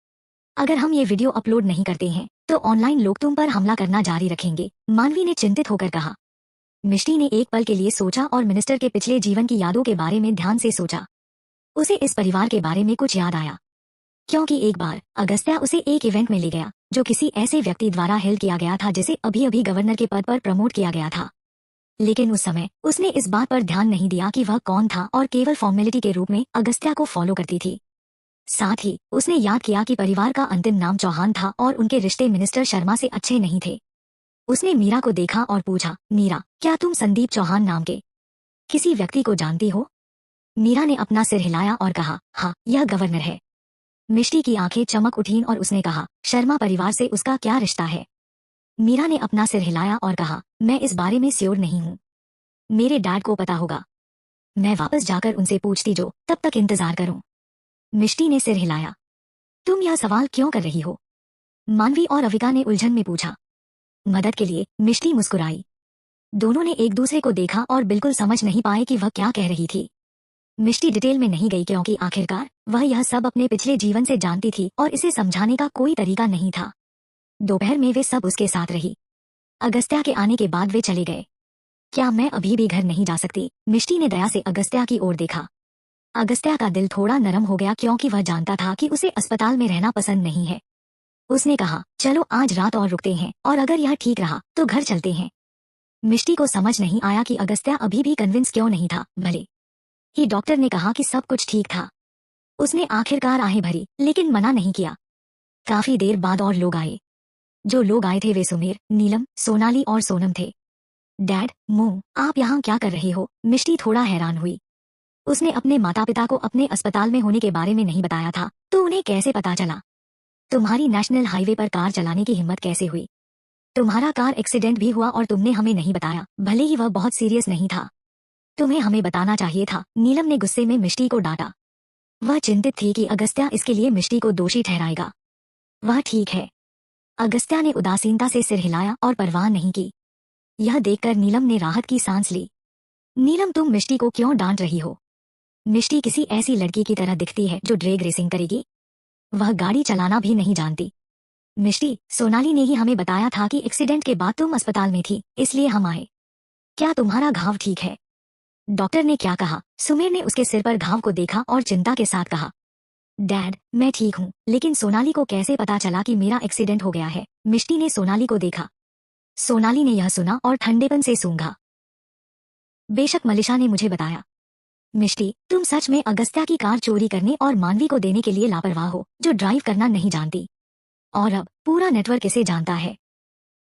अगर हम ये वीडियो अपलोड नहीं करते हैं तो ऑनलाइन लोग तुम पर हमला करना जारी रखेंगे, मानवी ने चिंतित होकर कहा। मिष्टी ने एक पल के लिए सोचा और मिनिस्टर के पिछले जीवन की यादों के बारे में ध्यान से सोचा। उसे इस परिवार के बारे में कुछ याद आया। क्योंकि एक बार अगस्त्या उसे एक इवेंट में ले गया जो किसी ऐसे व्यक्ति द्वारा हेल्ड किया गया था जिसे अभी अभी गवर्नर के पद पर प्रमोट किया गया था। लेकिन उस समय उसने इस बात पर ध्यान नहीं दिया कि वह कौन था और केवल फॉर्मेलिटी के रूप में अगस्त्या को फॉलो करती थी। साथ ही उसने याद किया कि परिवार का अंतिम नाम चौहान था और उनके रिश्ते मिनिस्टर शर्मा से अच्छे नहीं थे। उसने मीरा को देखा और पूछा, मीरा, क्या तुम संदीप चौहान नाम के किसी व्यक्ति को जानती हो? मीरा ने अपना सिर हिलाया और कहा, हाँ, यह गवर्नर है। मिष्टी की आंखें चमक उठीं और उसने कहा, शर्मा परिवार से उसका क्या रिश्ता है? मीरा ने अपना सिर हिलाया और कहा, मैं इस बारे में श्योर नहीं हूँ। मेरे डैड को पता होगा। मैं वापस जाकर उनसे पूछती जो, तब तक इंतजार करूं। मिष्टी ने सिर हिलाया। तुम यह सवाल क्यों कर रही हो? मानवी और अविका ने उलझन में पूछा। मदद के लिए, मिष्टी मुस्कुराई। दोनों ने एक दूसरे को देखा और बिल्कुल समझ नहीं पाए कि वह क्या कह रही थी। मिष्टी डिटेल में नहीं गई क्योंकि आखिरकार वह यह सब अपने पिछले जीवन से जानती थी और इसे समझाने का कोई तरीका नहीं था। दोपहर में वे सब उसके साथ रही। अगस्त्या के आने के बाद वे चले गए। क्या मैं अभी भी घर नहीं जा सकती? मिष्टी ने दया से अगस्त्या की ओर देखा। अगस्त्या का दिल थोड़ा नरम हो गया क्योंकि वह जानता था कि उसे अस्पताल में रहना पसंद नहीं है। उसने कहा, चलो आज रात और रुकते हैं और अगर यह ठीक रहा तो घर चलते हैं। मिष्टी को समझ नहीं आया कि अगस्त्या अभी भी कन्विंस क्यों नहीं था। भले ही डॉक्टर ने कहा कि सब कुछ ठीक था, उसने आखिरकार आहें भरी लेकिन मना नहीं किया। काफी देर बाद और लोग आए। जो लोग आए थे वे सुमेर, नीलम, सोनाली और सोनम थे। डैड, मोम, आप यहाँ क्या कर रहे हो? मिष्टी थोड़ा हैरान हुई। उसने अपने माता पिता को अपने अस्पताल में होने के बारे में नहीं बताया था, तो उन्हें कैसे पता चला? तुम्हारी नेशनल हाईवे पर कार चलाने की हिम्मत कैसे हुई? तुम्हारा कार एक्सीडेंट भी हुआ और तुमने हमें नहीं बताया, भले ही वह बहुत सीरियस नहीं था। तुम्हें हमें बताना चाहिए था। नीलम ने गुस्से में मिष्टी को डांटा। वह चिंतित थी कि अगस्त्या इसके लिए मिष्टी को दोषी ठहराएगा। वह ठीक है। अगस्त्या ने उदासीनता से सिर हिलाया और परवाह नहीं की। यह देखकर नीलम ने राहत की सांस ली। नीलम, तुम मिष्टी को क्यों डांट रही हो? मिष्टी किसी ऐसी लड़की की तरह दिखती है जो ड्रैग रेसिंग करेगी। वह गाड़ी चलाना भी नहीं जानती। मिष्टी, सोनाली ने ही हमें बताया था कि एक्सीडेंट के बाद तुम अस्पताल में थी, इसलिए हम आए। क्या तुम्हारा घाव ठीक है? डॉक्टर ने क्या कहा? सुमेर ने उसके सिर पर घाव को देखा और चिंता के साथ कहा, डैड, मैं ठीक हूँ, लेकिन सोनाली को कैसे पता चला कि मेरा एक्सीडेंट हो गया है? मिष्टी ने सोनाली को देखा। सोनाली ने यह सुना और ठंडेपन से सूंघा। बेशक मलिशा ने मुझे बताया। मिष्टी, तुम सच में अगस्त्या की कार चोरी करने और मानवी को देने के लिए लापरवाह हो, जो ड्राइव करना नहीं जानती। और अब पूरा नेटवर्क इसे जानता है।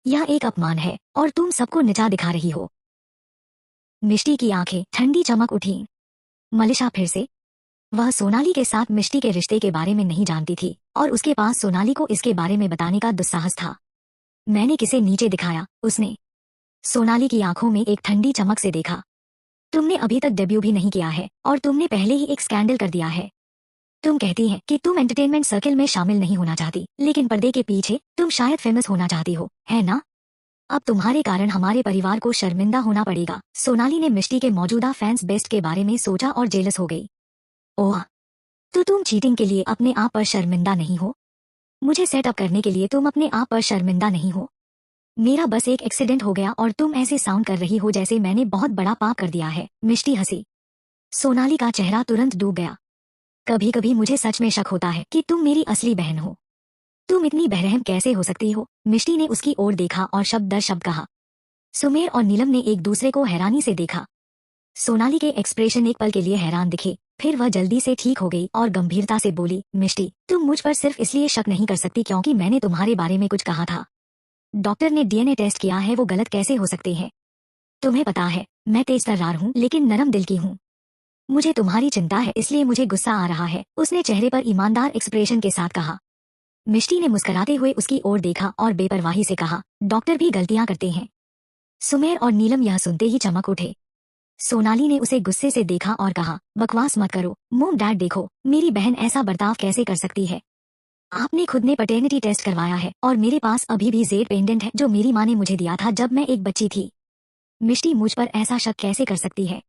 यह एक अपमान है और तुम सबको नीचा दिखा रही हो। मिष्टी की आंखें ठंडी चमक उठी। मलिशा फिर से? वह सोनाली के साथ मिष्टी के रिश्ते के बारे में नहीं जानती थी और उसके पास सोनाली को इसके बारे में बताने का दुस्साहस था। मैंने किसे नीचे दिखाया? उसने सोनाली की आंखों में एक ठंडी चमक से देखा। तुमने अभी तक डेब्यू भी नहीं किया है और तुमने पहले ही एक स्कैंडल कर दिया है। तुम कहती हैं कि तुम एंटरटेनमेंट सर्कल में शामिल नहीं होना चाहती, लेकिन पर्दे के पीछे तुम शायद फेमस होना चाहती हो, है ना? अब तुम्हारे कारण हमारे परिवार को शर्मिंदा होना पड़ेगा। सोनाली ने मिष्टी के मौजूदा फैंस बेस्ट के बारे में सोचा और जेलस हो गई। ओह, तो तुम चीटिंग के लिए अपने आप पर शर्मिंदा नहीं हो? मुझे सेटअप करने के लिए तुम अपने आप पर शर्मिंदा नहीं हो? मेरा बस एक एक्सीडेंट हो गया और तुम ऐसे साउंड कर रही हो जैसे मैंने बहुत बड़ा पाप कर दिया है। मिष्टी हंसी। सोनाली का चेहरा तुरंत डूब गया। कभी कभी मुझे सच में शक होता है कि तुम मेरी असली बहन हो। तुम इतनी बेरहम कैसे हो सकती हो? मिष्टी ने उसकी ओर देखा और शब्द दर शब्द कहा। सुमेर और नीलम ने एक दूसरे को हैरानी से देखा। सोनाली के एक्सप्रेशन एक पल के लिए हैरान दिखे, फिर वह जल्दी से ठीक हो गई और गंभीरता से बोली, मिष्टी, तुम मुझ पर सिर्फ इसलिए शक नहीं कर सकती क्योंकि मैंने तुम्हारे बारे में कुछ कहा था। डॉक्टर ने डीएनए टेस्ट किया है, वो गलत कैसे हो सकते हैं? तुम्हें पता है, मैं तेज तर्रार हूँ लेकिन नरम दिल की हूँ। मुझे तुम्हारी चिंता है इसलिए मुझे गुस्सा आ रहा है, उसने चेहरे पर ईमानदार एक्सप्रेशन के साथ कहा। मिष्टी ने मुस्कुराते हुए उसकी ओर देखा और बेपरवाही से कहा, डॉक्टर भी गलतियां करते हैं। सुमेर और नीलम यह सुनते ही चमक उठे। सोनाली ने उसे गुस्से से देखा और कहा, बकवास मत करो। मोम, डैड देखो, मेरी बहन ऐसा बर्ताव कैसे कर सकती है? आपने खुद ने पैटर्निटी टेस्ट करवाया है और मेरे पास अभी भी जेड पेंडेंट है जो मेरी माँ ने मुझे दिया था जब मैं एक बच्ची थी। मिष्टी मुझ पर ऐसा शक कैसे कर सकती है?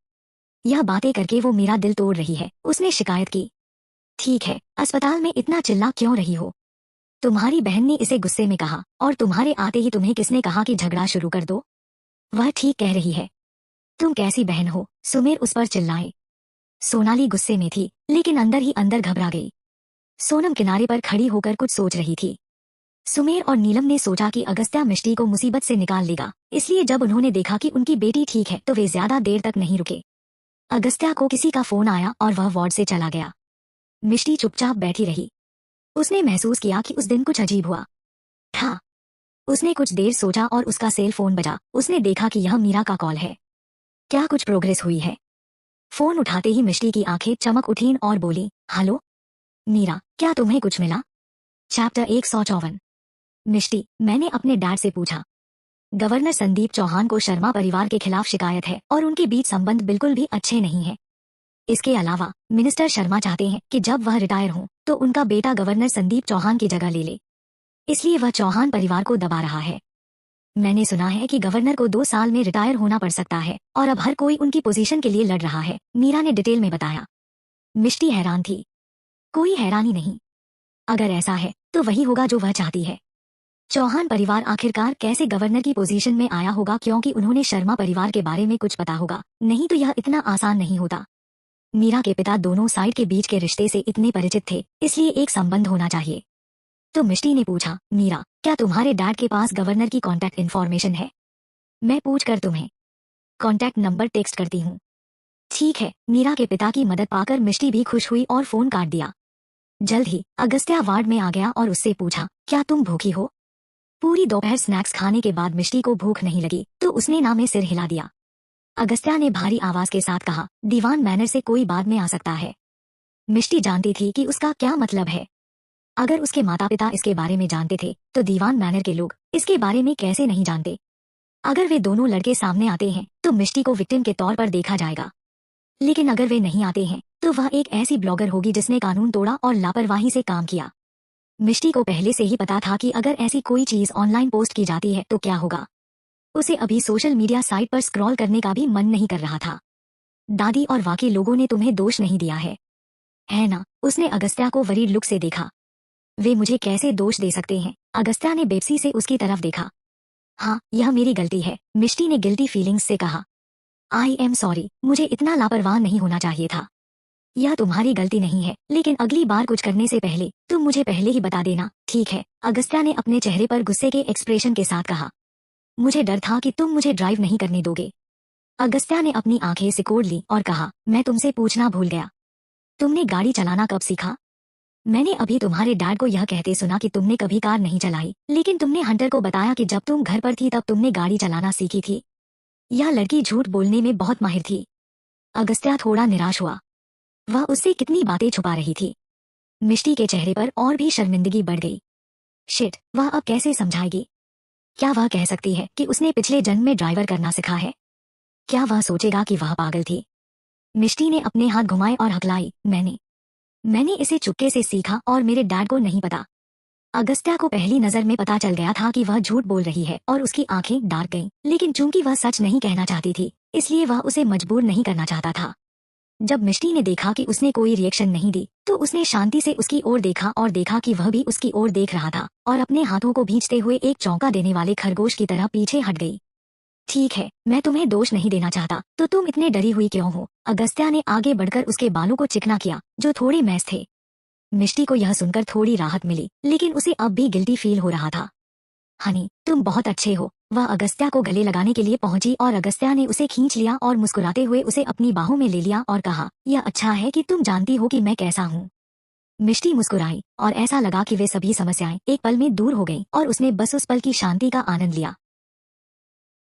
यह बातें करके वो मेरा दिल तोड़ रही है, उसने शिकायत की। ठीक है, अस्पताल में इतना चिल्ला क्यों रही हो? तुम्हारी बहन ने इसे गुस्से में कहा, और तुम्हारे आते ही तुम्हें किसने कहा कि झगड़ा शुरू कर दो? वह ठीक कह रही है। तुम कैसी बहन हो? सुमेर उस पर चिल्लाए। सोनाली गुस्से में थी लेकिन अंदर ही अंदर घबरा गई। सोनम किनारे पर खड़ी होकर कुछ सोच रही थी। सुमेर और नीलम ने सोचा कि अगस्त्या मिष्टी को मुसीबत से निकाल लेगा, इसलिए जब उन्होंने देखा कि उनकी बेटी ठीक है तो वे ज्यादा देर तक नहीं रुके। अगस्त्या को किसी का फोन आया और वह वार्ड से चला गया। मिष्टी चुपचाप बैठी रही। उसने महसूस किया कि उस दिन कुछ अजीब हुआ था। उसने कुछ देर सोचा और उसका सेल फोन बजा। उसने देखा कि यह मीरा का कॉल है। क्या कुछ प्रोग्रेस हुई है? फोन उठाते ही मिष्टी की आंखें चमक उठीं और बोली, हेलो मीरा, क्या तुम्हें कुछ मिला? चैप्टर 154। मिष्टी, मैंने अपने डैड से पूछा। गवर्नर संदीप चौहान को शर्मा परिवार के खिलाफ शिकायत है और उनके बीच संबंध बिल्कुल भी अच्छे नहीं हैं। इसके अलावा मिनिस्टर शर्मा चाहते हैं कि जब वह रिटायर हो तो उनका बेटा गवर्नर संदीप चौहान की जगह ले ले, इसलिए वह चौहान परिवार को दबा रहा है। मैंने सुना है कि गवर्नर को 2 साल में रिटायर होना पड़ सकता है और अब हर कोई उनकी पोजीशन के लिए लड़ रहा है, मीरा ने डिटेल में बताया। मिष्टी हैरान थी। कोई हैरानी नहीं। अगर ऐसा है तो वही होगा जो वह चाहती है। चौहान परिवार आखिरकार कैसे गवर्नर की पोजीशन में आया होगा? क्योंकि उन्होंने शर्मा परिवार के बारे में कुछ पता होगा, नहीं तो यह इतना आसान नहीं होता। मीरा के पिता दोनों साइड के बीच के रिश्ते से इतने परिचित थे, इसलिए एक संबंध होना चाहिए। तो मिष्टी ने पूछा, मीरा, क्या तुम्हारे डैड के पास गवर्नर की कांटेक्ट इन्फॉर्मेशन है? मैं पूछ कर तुम्हें कांटेक्ट नंबर टेक्स्ट करती हूँ। ठीक है। मीरा के पिता की मदद पाकर मिष्टी भी खुश हुई और फोन काट दिया। जल्द ही अगस्त्या वार्ड में आ गया और उससे पूछा, क्या तुम भूखी हो? पूरी दोपहर स्नैक्स खाने के बाद मिष्टी को भूख नहीं लगी तो उसने ना में सिर हिला दिया। अगस्त्या ने भारी आवाज के साथ कहा, दीवान मैनर से कोई बाद में आ सकता है। मिष्टी जानती थी कि उसका क्या मतलब है। अगर उसके माता पिता इसके बारे में जानते थे तो दीवान मैनर के लोग इसके बारे में कैसे नहीं जानते? अगर वे दोनों लड़के सामने आते हैं तो मिष्टी को विक्टिम के तौर पर देखा जाएगा, लेकिन अगर वे नहीं आते हैं तो वह एक ऐसी ब्लॉगर होगी जिसने कानून तोड़ा और लापरवाही से काम किया। मिष्टी को पहले से ही पता था कि अगर ऐसी कोई चीज ऑनलाइन पोस्ट की जाती है तो क्या होगा। उसे अभी सोशल मीडिया साइट पर स्क्रॉल करने का भी मन नहीं कर रहा था। दादी और बाकी लोगों ने तुम्हें दोष नहीं दिया है ना? उसने अगस्त्या को वरीड लुक से देखा। वे मुझे कैसे दोष दे सकते हैं? अगस्त्या ने बेबसी से उसकी तरफ देखा। हाँ, यह मेरी गलती है, मिष्टी ने गिल्टी फीलिंग्स से कहा। आई एम सॉरी, मुझे इतना लापरवाह नहीं होना चाहिए था। यह तुम्हारी गलती नहीं है, लेकिन अगली बार कुछ करने से पहले तुम मुझे पहले ही बता देना, ठीक है? अगस्त्या ने अपने चेहरे पर गुस्से के एक्सप्रेशन के साथ कहा। मुझे डर था कि तुम मुझे ड्राइव नहीं करने दोगे। अगस्त्या ने अपनी आंखें सिकोड़ ली और कहा, मैं तुमसे पूछना भूल गया, तुमने गाड़ी चलाना कब सीखा? मैंने अभी तुम्हारे डैड को यह कहते सुना कि तुमने कभी कार नहीं चलाई, लेकिन तुमने हंटर को बताया कि जब तुम घर पर थी तब तुमने गाड़ी चलाना सीखी थी। यह लड़की झूठ बोलने में बहुत माहिर थी। अगस्त्या थोड़ा निराश हुआ। वह उससे कितनी बातें छुपा रही थी। मिष्टी के चेहरे पर और भी शर्मिंदगी बढ़ गई। शिट, वह अब कैसे समझाएगी? क्या वह कह सकती है कि उसने पिछले जन्म में ड्राइवर करना सीखा है? क्या वह सोचेगा कि वह पागल थी? मिष्टी ने अपने हाथ घुमाए और हकलाई, मैंने इसे चुपके से सीखा और मेरे डैड को नहीं पता। अगस्त्या को पहली नजर में पता चल गया था कि वह झूठ बोल रही है और उसकी आंखें डार्क गईं, लेकिन चूंकि वह सच नहीं कहना चाहती थी इसलिए वह उसे मजबूर नहीं करना चाहता था। जब मिष्टी ने देखा कि उसने कोई रिएक्शन नहीं दी तो उसने शांति से उसकी ओर देखा और देखा कि वह भी उसकी ओर देख रहा था और अपने हाथों को भींचते हुए एक चौंका देने वाले खरगोश की तरह पीछे हट गई। ठीक है, मैं तुम्हें दोष नहीं देना चाहता, तो तुम इतने डरी हुई क्यों हो? अगस्त्या ने आगे बढ़कर उसके बालों को चिकना किया जो थोड़े मैस थे। मिष्टी को यह सुनकर थोड़ी राहत मिली, लेकिन उसे अब भी गिल्टी फील हो रहा था। हनी, तुम बहुत अच्छे हो। वह अगस्त्या को गले लगाने के लिए पहुंची और अगस्त्या ने उसे खींच लिया और मुस्कुराते हुए उसे अपनी बाहों में ले लिया और कहा, यह अच्छा है कि तुम जानती हो कि मैं कैसा हूँ। मिष्टी मुस्कुराई और ऐसा लगा कि वे सभी समस्याएं एक पल में दूर हो गईं और उसने बस उस पल की शांति का आनंद लिया।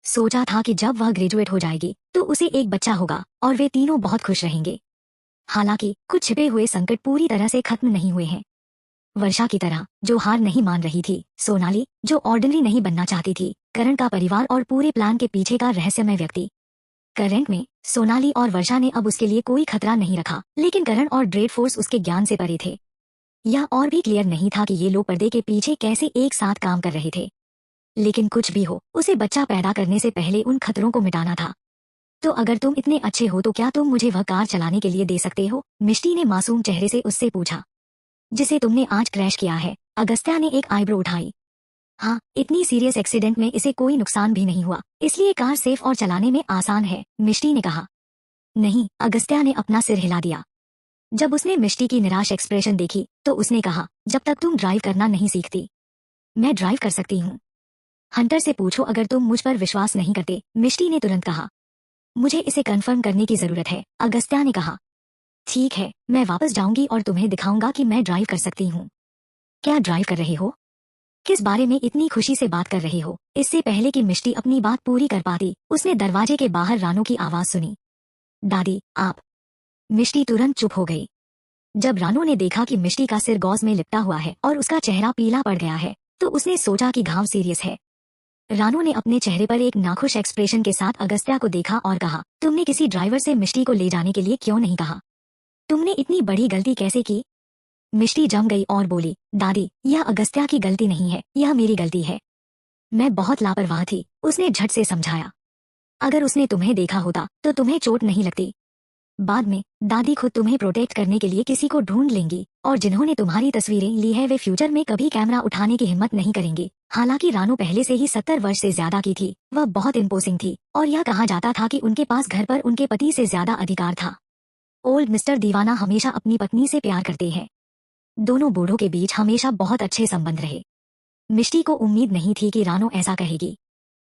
सोचा था कि जब वह ग्रेजुएट हो जाएगी तो उसे एक बच्चा होगा और वे तीनों बहुत खुश रहेंगे। हालांकि कुछ छिपे हुए संकट पूरी तरह से खत्म नहीं हुए हैं। वर्षा की तरह जो हार नहीं मान रही थी, सोनाली जो ऑर्डिनरी नहीं बनना चाहती थी, करण का परिवार और पूरे प्लान के पीछे का रहस्यमय व्यक्ति। करंट में सोनाली और वर्षा ने अब उसके लिए कोई खतरा नहीं रखा, लेकिन करण और ड्रेड फोर्स उसके ज्ञान से परे थे। यह और भी क्लियर नहीं था कि ये लोग पर्दे के पीछे कैसे एक साथ काम कर रहे थे। लेकिन कुछ भी हो, उसे बच्चा पैदा करने से पहले उन खतरों को मिटाना था। तो अगर तुम इतने अच्छे हो तो क्या तुम मुझे वह कार चलाने के लिए दे सकते हो? मिष्टी ने मासूम चेहरे से उससे पूछा, जिसे तुमने आज क्रैश किया है। अगस्त्या ने एक आईब्रो उठाई। हाँ, इतनी सीरियस एक्सीडेंट में इसे कोई नुकसान भी नहीं हुआ, इसलिए कार सेफ और चलाने में आसान है, मिष्टी ने कहा। नहीं, अगस्त्या ने अपना सिर हिला दिया। जब उसने मिष्टी की निराश एक्सप्रेशन देखी तो उसने कहा, जब तक तुम ड्राइव करना नहीं सीखती, मैं ड्राइव कर सकती हूँ। हंटर से पूछो अगर तुम मुझ पर विश्वास नहीं करते, मिष्टी ने तुरंत कहा। मुझे इसे कंफर्म करने की जरूरत है, अगस्त्या ने कहा। ठीक है, मैं वापस जाऊंगी और तुम्हें दिखाऊंगा कि मैं ड्राइव कर सकती हूँ। क्या ड्राइव कर रहे हो? किस बारे में इतनी खुशी से बात कर रहे हो? इससे पहले कि मिष्टी अपनी बात पूरी कर पाती, उसने दरवाजे के बाहर रानू की आवाज सुनी। दादी, आप। मिष्टी तुरंत चुप हो गई। जब रानू ने देखा कि मिष्टी का सिर गौज में लिपटा हुआ है और उसका चेहरा पीला पड़ गया है, तो उसने सोचा कि घाव सीरियस है। रानू ने अपने चेहरे पर एक नाखुश एक्सप्रेशन के साथ अगस्त्या को देखा और कहा, तुमने किसी ड्राइवर से मिष्टी को ले जाने के लिए क्यों नहीं कहा? तुमने इतनी बड़ी गलती कैसे की? मिष्टी जम गई और बोली, दादी, यह अगस्त्या की गलती नहीं है, यह मेरी गलती है। मैं बहुत लापरवाह थी, उसने झट से समझाया। अगर उसने तुम्हें देखा होता तो तुम्हें चोट नहीं लगती। बाद में दादी खुद तुम्हें प्रोटेक्ट करने के लिए किसी को ढूंढ लेंगी और जिन्होंने तुम्हारी तस्वीरें ली है वे फ्यूचर में कभी कैमरा उठाने की हिम्मत नहीं करेंगे। हालांकि रानू पहले से ही 70 वर्ष से ज्यादा की थी, वह बहुत इम्पोजिंग थी और यह कहा जाता था कि उनके पास घर पर उनके पति से ज्यादा अधिकार था। ओल्ड मिस्टर दीवाना हमेशा अपनी पत्नी से प्यार करते हैं। दोनों बूढ़ों के बीच हमेशा बहुत अच्छे संबंध रहे। मिष्टी को उम्मीद नहीं थी कि रानू ऐसा कहेगी।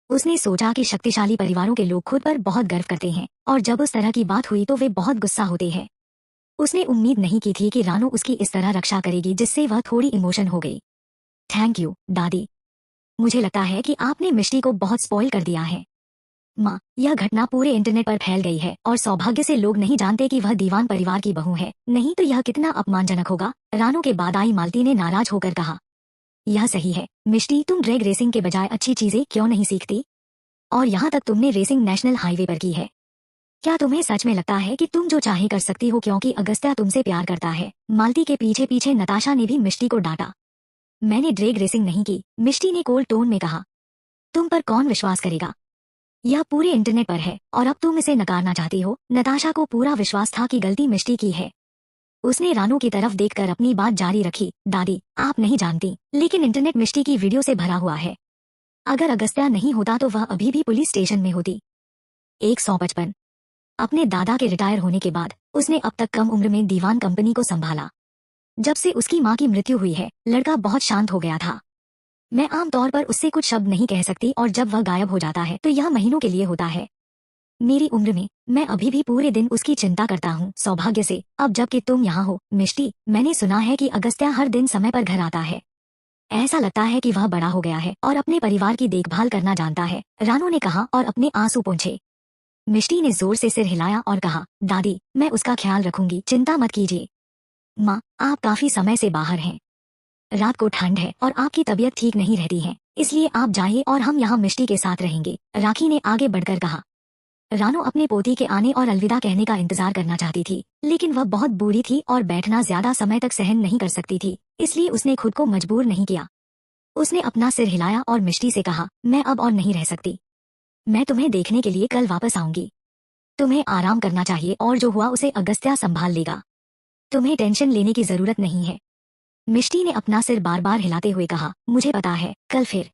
उसने सोचा कि शक्तिशाली परिवारों के लोग खुद पर बहुत गर्व करते हैं और जब उस तरह की बात हुई तो वे बहुत गुस्सा होते हैं। उसने उम्मीद नहीं की थी कि रानू उसकी इस तरह रक्षा करेगी, जिससे वह थोड़ी इमोशन हो गई। थैंक यू, दादी। मुझे लगता है कि आपने मिष्टी को बहुत स्पॉइल कर दिया है। माँ, यह घटना पूरे इंटरनेट पर फैल गई है और सौभाग्य से लोग नहीं जानते कि वह दीवान परिवार की बहू है, नहीं तो यह कितना अपमानजनक होगा। रानू के बाद आई मालती ने नाराज होकर कहा। यह सही है मिष्टी, तुम ड्रैग रेसिंग के बजाय अच्छी चीजें क्यों नहीं सीखती? और यहाँ तक तुमने रेसिंग नेशनल हाईवे पर की है। क्या तुम्हें सच में लगता है कि तुम जो चाहे कर सकती हो क्योंकि अगस्त्या तुमसे प्यार करता है? मालती के पीछे पीछे नताशा ने भी मिष्टी को डांटा। मैंने ड्रैग रेसिंग नहीं की, मिष्टी ने कोल्ड टोन में कहा। तुम पर कौन विश्वास करेगा? यह पूरे इंटरनेट पर है और अब तुम इसे नकारना चाहती हो। नताशा को पूरा विश्वास था कि गलती मिष्टी की है। उसने रानू की तरफ देखकर अपनी बात जारी रखी। दादी, आप नहीं जानती, लेकिन इंटरनेट मिष्टी की वीडियो से भरा हुआ है। अगर अगस्त्या नहीं होता तो वह अभी भी पुलिस स्टेशन में होती। 155। अपने दादा के रिटायर होने के बाद उसने अब तक कम उम्र में दीवान कंपनी को संभाला। जब से उसकी मां की मृत्यु हुई है, लड़का बहुत शांत हो गया था। मैं आमतौर पर उससे कुछ शब्द नहीं कह सकती और जब वह गायब हो जाता है तो यह महीनों के लिए होता है। मेरी उम्र में मैं अभी भी पूरे दिन उसकी चिंता करता हूँ। सौभाग्य से अब जबकि तुम यहाँ हो मिष्टी, मैंने सुना है कि अगस्त्या हर दिन समय पर घर आता है। ऐसा लगता है कि वह बड़ा हो गया है और अपने परिवार की देखभाल करना जानता है, रानू ने कहा और अपने आंसू पोंछे। मिष्टी ने जोर से सिर हिलाया और कहा, दादी, मैं उसका ख्याल रखूंगी, चिंता मत कीजिए। माँ, आप काफी समय से बाहर हैं। रात को ठंड है और आपकी तबीयत ठीक नहीं रहती है, इसलिए आप जाइए और हम यहाँ मिष्टी के साथ रहेंगे, राखी ने आगे बढ़कर कहा। रानू अपने पोती के आने और अलविदा कहने का इंतजार करना चाहती थी, लेकिन वह बहुत बूढ़ी थी और बैठना ज्यादा समय तक सहन नहीं कर सकती थी, इसलिए उसने खुद को मजबूर नहीं किया। उसने अपना सिर हिलाया और मिष्टी से कहा, मैं अब और नहीं रह सकती। मैं तुम्हें देखने के लिए कल वापस आऊंगी। तुम्हें आराम करना चाहिए और जो हुआ उसे अगस्त्या संभाल लेगा। तुम्हें टेंशन लेने की जरूरत नहीं है। मिष्टी ने अपना सिर बार बार हिलाते हुए कहा, मुझे पता है, कल फिर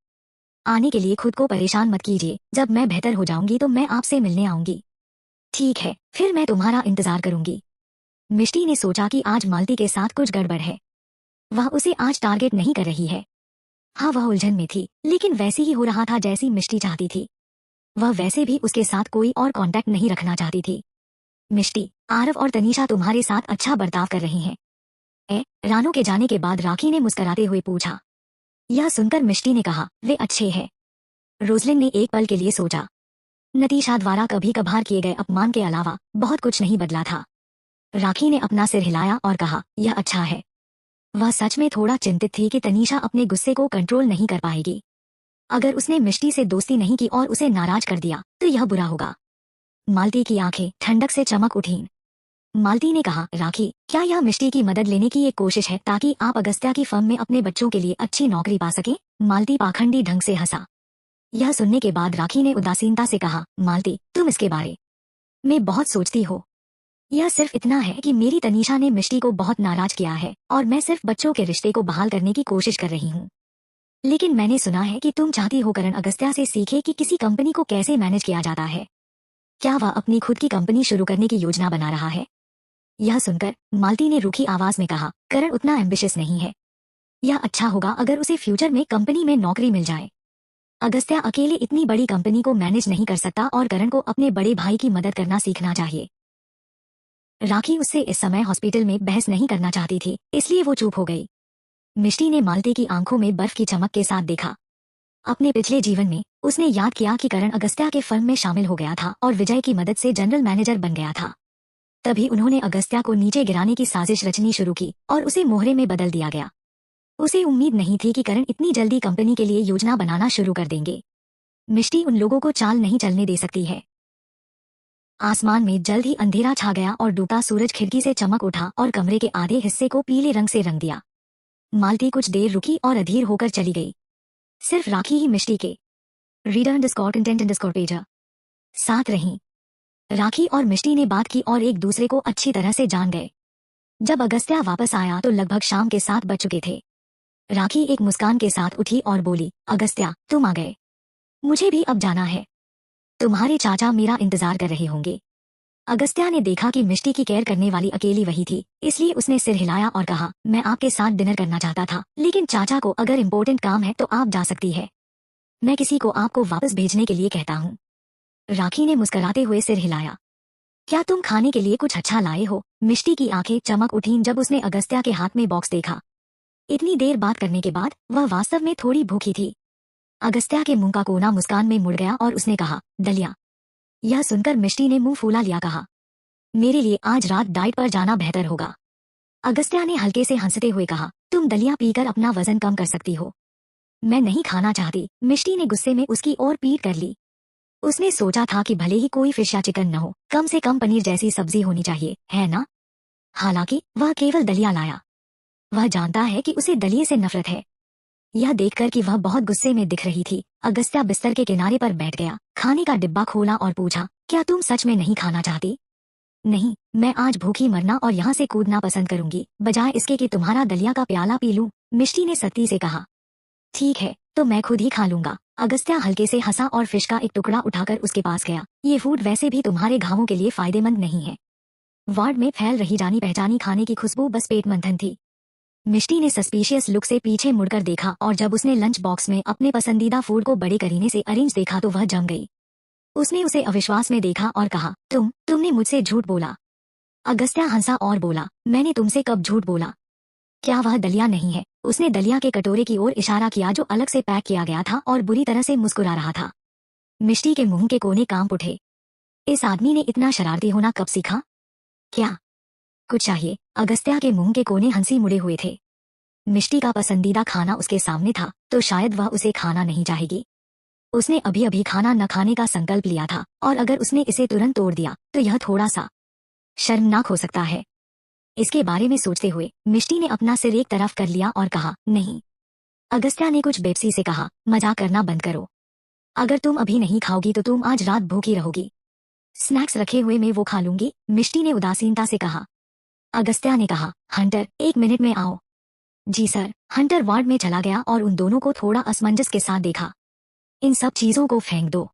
आने के लिए खुद को परेशान मत कीजिए। जब मैं बेहतर हो जाऊंगी तो मैं आपसे मिलने आऊंगी। ठीक है, फिर मैं तुम्हारा इंतजार करूंगी। मिष्टी ने सोचा कि आज मालती के साथ कुछ गड़बड़ है। वह उसे आज टारगेट नहीं कर रही है। हाँ, वह उलझन में थी, लेकिन वैसे ही हो रहा था जैसी मिष्टी चाहती थी। वह वैसे भी उसके साथ कोई और कांटेक्ट नहीं रखना चाहती थी। मिष्टी, आरव और तनीषा तुम्हारे साथ अच्छा बर्ताव कर रही हैं। रानू के जाने के बाद राखी ने मुस्कुराते हुए पूछा। यह सुनकर मिष्टी ने कहा, वे अच्छे हैं। रोजलिन ने एक पल के लिए सोचा। नतीशा द्वारा कभी कभार किए गए अपमान के अलावा बहुत कुछ नहीं बदला था। राखी ने अपना सिर हिलाया और कहा, यह अच्छा है। वह सच में थोड़ा चिंतित थी कि तनीषा अपने गुस्से को कंट्रोल नहीं कर पाएगी। अगर उसने मिष्टी से दोस्ती नहीं की और उसे नाराज कर दिया तो यह बुरा होगा। मालती की आंखें ठंडक से चमक उठीं। मालती ने कहा, राखी, क्या यह मिष्टी की मदद लेने की एक कोशिश है ताकि आप अगस्त्या की फर्म में अपने बच्चों के लिए अच्छी नौकरी पा सकें? मालती पाखंडी ढंग से हंसा। यह सुनने के बाद राखी ने उदासीनता से कहा, मालती, तुम इसके बारे में बहुत सोचती हो। यह सिर्फ इतना है कि मेरी तनीषा ने मिष्टी को बहुत नाराज किया है और मैं सिर्फ बच्चों के रिश्ते को बहाल करने की कोशिश कर रही हूँ। लेकिन मैंने सुना है कि तुम चाहती हो करण अगस्त्या से सीखे कि किसी कंपनी को कैसे मैनेज किया जाता है। क्या वह अपनी खुद की कंपनी शुरू करने की योजना बना रहा है? यह सुनकर मालती ने रूखी आवाज में कहा, करण उतना एम्बिशियस नहीं है। यह अच्छा होगा अगर उसे फ्यूचर में कंपनी में नौकरी मिल जाए। अगस्त्या अकेले इतनी बड़ी कंपनी को मैनेज नहीं कर सकता और करण को अपने बड़े भाई की मदद करना सीखना चाहिए। राखी उससे इस समय हॉस्पिटल में बहस नहीं करना चाहती थी, इसलिए वो चुप हो गई। मिष्टी ने मालती की आंखों में बर्फ की चमक के साथ देखा। अपने पिछले जीवन में उसने याद किया कि करण अगस्त्या के फर्म में शामिल हो गया था और विजय की मदद से जनरल मैनेजर बन गया था। तभी उन्होंने अगस्त्या को नीचे गिराने की साजिश रचनी शुरू की और उसे मोहरे में बदल दिया गया। उसे उम्मीद नहीं थी कि करण इतनी जल्दी कंपनी के लिए योजना बनाना शुरू कर देंगे। मिष्टी उन लोगों को चाल नहीं चलने दे सकती है। आसमान में जल्द ही अंधेरा छा गया और डूबता सूरज खिड़की से चमक उठा और कमरे के आधे हिस्से को पीले रंग से रंग दिया। मालती कुछ देर रुकी और अधीर होकर चली गई। सिर्फ राखी ही मिष्टी के रीडर_कंटेंट_पेज साथ रहीं। राखी और मिष्टी ने बात की और एक दूसरे को अच्छी तरह से जान गए। जब अगस्त्या वापस आया तो लगभग शाम के 7 बज चुके थे। राखी एक मुस्कान के साथ उठी और बोली, अगस्त्या तुम आ गए। मुझे भी अब जाना है। तुम्हारे चाचा मेरा इंतजार कर रहे होंगे। अगस्त्या ने देखा कि मिष्टी की केयर करने वाली अकेली वही थी, इसलिए उसने सिर हिलाया और कहा, मैं आपके साथ डिनर करना चाहता था, लेकिन चाचा को अगर इम्पोर्टेंट काम है तो आप जा सकती है। मैं किसी को आपको वापस भेजने के लिए कहता हूँ। राखी ने मुस्कुराते हुए सिर हिलाया। क्या तुम खाने के लिए कुछ अच्छा लाए हो? मिष्टी की आंखें चमक उठीं जब उसने अगस्त्या के हाथ में बॉक्स देखा। इतनी देर बात करने के बाद वह वास्तव में थोड़ी भूखी थी। अगस्त्या के मुंह का कोना मुस्कान में मुड़ गया और उसने कहा, दलिया। यह सुनकर मिष्टी ने मुंह फूला लिया कहा, मेरे लिए आज रात डाइट पर जाना बेहतर होगा। अगस्त्या ने हल्के से हंसते हुए कहा, तुम दलिया पीकर अपना वजन कम कर सकती हो। मैं नहीं खाना चाहती। मिष्टी ने गुस्से में उसकी ओर पीठ कर ली। उसने सोचा था कि भले ही कोई फिश या चिकन न हो, कम से कम पनीर जैसी सब्जी होनी चाहिए, है ना? हालांकि वह केवल दलिया लाया। वह जानता है कि उसे दलिये से नफरत है। यह देखकर कि वह बहुत गुस्से में दिख रही थी, अगस्त्या बिस्तर के किनारे पर बैठ गया, खाने का डिब्बा खोला और पूछा, क्या तुम सच में नहीं खाना चाहती? नहीं, मैं आज भूखी मरना और यहाँ से कूदना पसंद करूंगी, बजाय इसके कि तुम्हारा दलिया का प्याला पी लूं। मिष्टी ने सख्ती से कहा, ठीक है, तो मैं खुद ही खा लूंगा। अगस्त्या हल्के से हंसा और फिश का एक टुकड़ा उठाकर उसके पास गया। ये फूड वैसे भी तुम्हारे घावों के लिए फायदेमंद नहीं है। वार्ड में फैल रही जानी पहचानी खाने की खुशबू बस पेट मंथन थी। मिष्टी ने सस्पिशियस लुक से पीछे मुड़कर देखा और जब उसने लंच बॉक्स में अपने पसंदीदा फूड को बड़े करीने से अरेंज देखा तो वह जम गई। उसने उसे अविश्वास में देखा और कहा, तुमने मुझसे झूठ बोला। अगस्त्या हंसा और बोला, मैंने तुमसे कब झूठ बोला? क्या वह दलिया नहीं है? उसने दलिया के कटोरे की ओर इशारा किया जो अलग से पैक किया गया था और बुरी तरह से मुस्कुरा रहा था। मिष्टी के मुंह के कोने कांप उठे। इस आदमी ने इतना शरारती होना कब सीखा? क्या कुछ चाहिए? अगस्त्या के मुंह के कोने हंसी मुड़े हुए थे। मिष्टी का पसंदीदा खाना उसके सामने था तो शायद वह उसे खाना नहीं चाहेगी। उसने अभी अभी खाना न खाने का संकल्प लिया था और अगर उसने इसे तुरंत तोड़ दिया तो यह थोड़ा सा शर्मनाक हो सकता है। इसके बारे में सोचते हुए मिष्टी ने अपना सिर एक तरफ कर लिया और कहा, नहीं। अगस्त्या ने कुछ बेपसी से कहा, मजाक करना बंद करो। अगर तुम अभी नहीं खाओगी तो तुम आज रात भूखी रहोगी। स्नैक्स रखे हुए मैं वो खा लूंगी, मिष्टी ने उदासीनता से कहा। अगस्त्या ने कहा, हंटर 1 मिनट में आओ। जी सर। हंटर वार्ड में चला गया और उन दोनों को थोड़ा असमंजस के साथ देखा। इन सब चीजों को फेंक दो।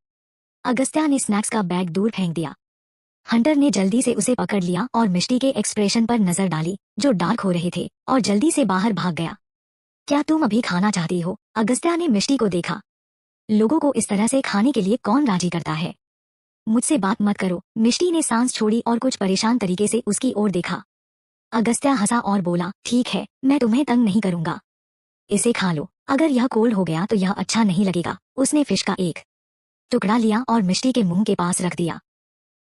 अगस्त्या ने स्नैक्स का बैग दूर फेंक दिया। हंटर ने जल्दी से उसे पकड़ लिया और मिष्टी के एक्सप्रेशन पर नजर डाली जो डार्क हो रहे थे और जल्दी से बाहर भाग गया। क्या तुम अभी खाना चाहती हो? अगस्त्या ने मिष्टी को देखा। लोगों को इस तरह से खाने के लिए कौन राजी करता है? मुझसे बात मत करो। मिष्टी ने सांस छोड़ी और कुछ परेशान तरीके से उसकी ओर देखा। अगस्त्या हंसा और बोला, ठीक है, मैं तुम्हें तंग नहीं करूंगा। इसे खा लो, अगर यह कोल्ड हो गया तो यह अच्छा नहीं लगेगा। उसने फिश का एक टुकड़ा लिया और मिष्टी के मुंह के पास रख दिया।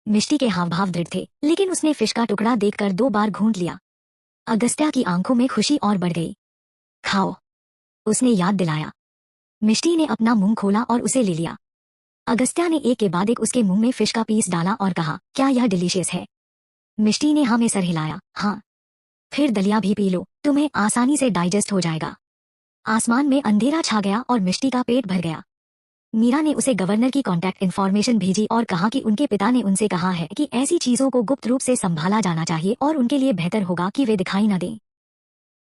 मिष्टी के हाव भाव दृढ़ थे, लेकिन उसने फिश का टुकड़ा देखकर 2 बार घूंट लिया। अगस्त्या की आंखों में खुशी और बढ़ गई। खाओ, उसने याद दिलाया। मिष्टी ने अपना मुंह खोला और उसे ले लिया। अगस्त्या ने एक के बाद एक उसके मुंह में फिश का पीस डाला और कहा, क्या यह डिलीशियस है? मिष्टी ने हाँ में सर हिलाया। हाँ। फिर दलिया भी पी लो, तुम्हें आसानी से डाइजेस्ट हो जाएगा। आसमान में अंधेरा छा गया और मिष्टी का पेट भर गया। मीरा ने उसे गवर्नर की कॉन्टैक्ट इन्फॉर्मेशन भेजी और कहा कि उनके पिता ने उनसे कहा है कि ऐसी चीजों को गुप्त रूप से संभाला जाना चाहिए और उनके लिए बेहतर होगा कि वे दिखाई न दें।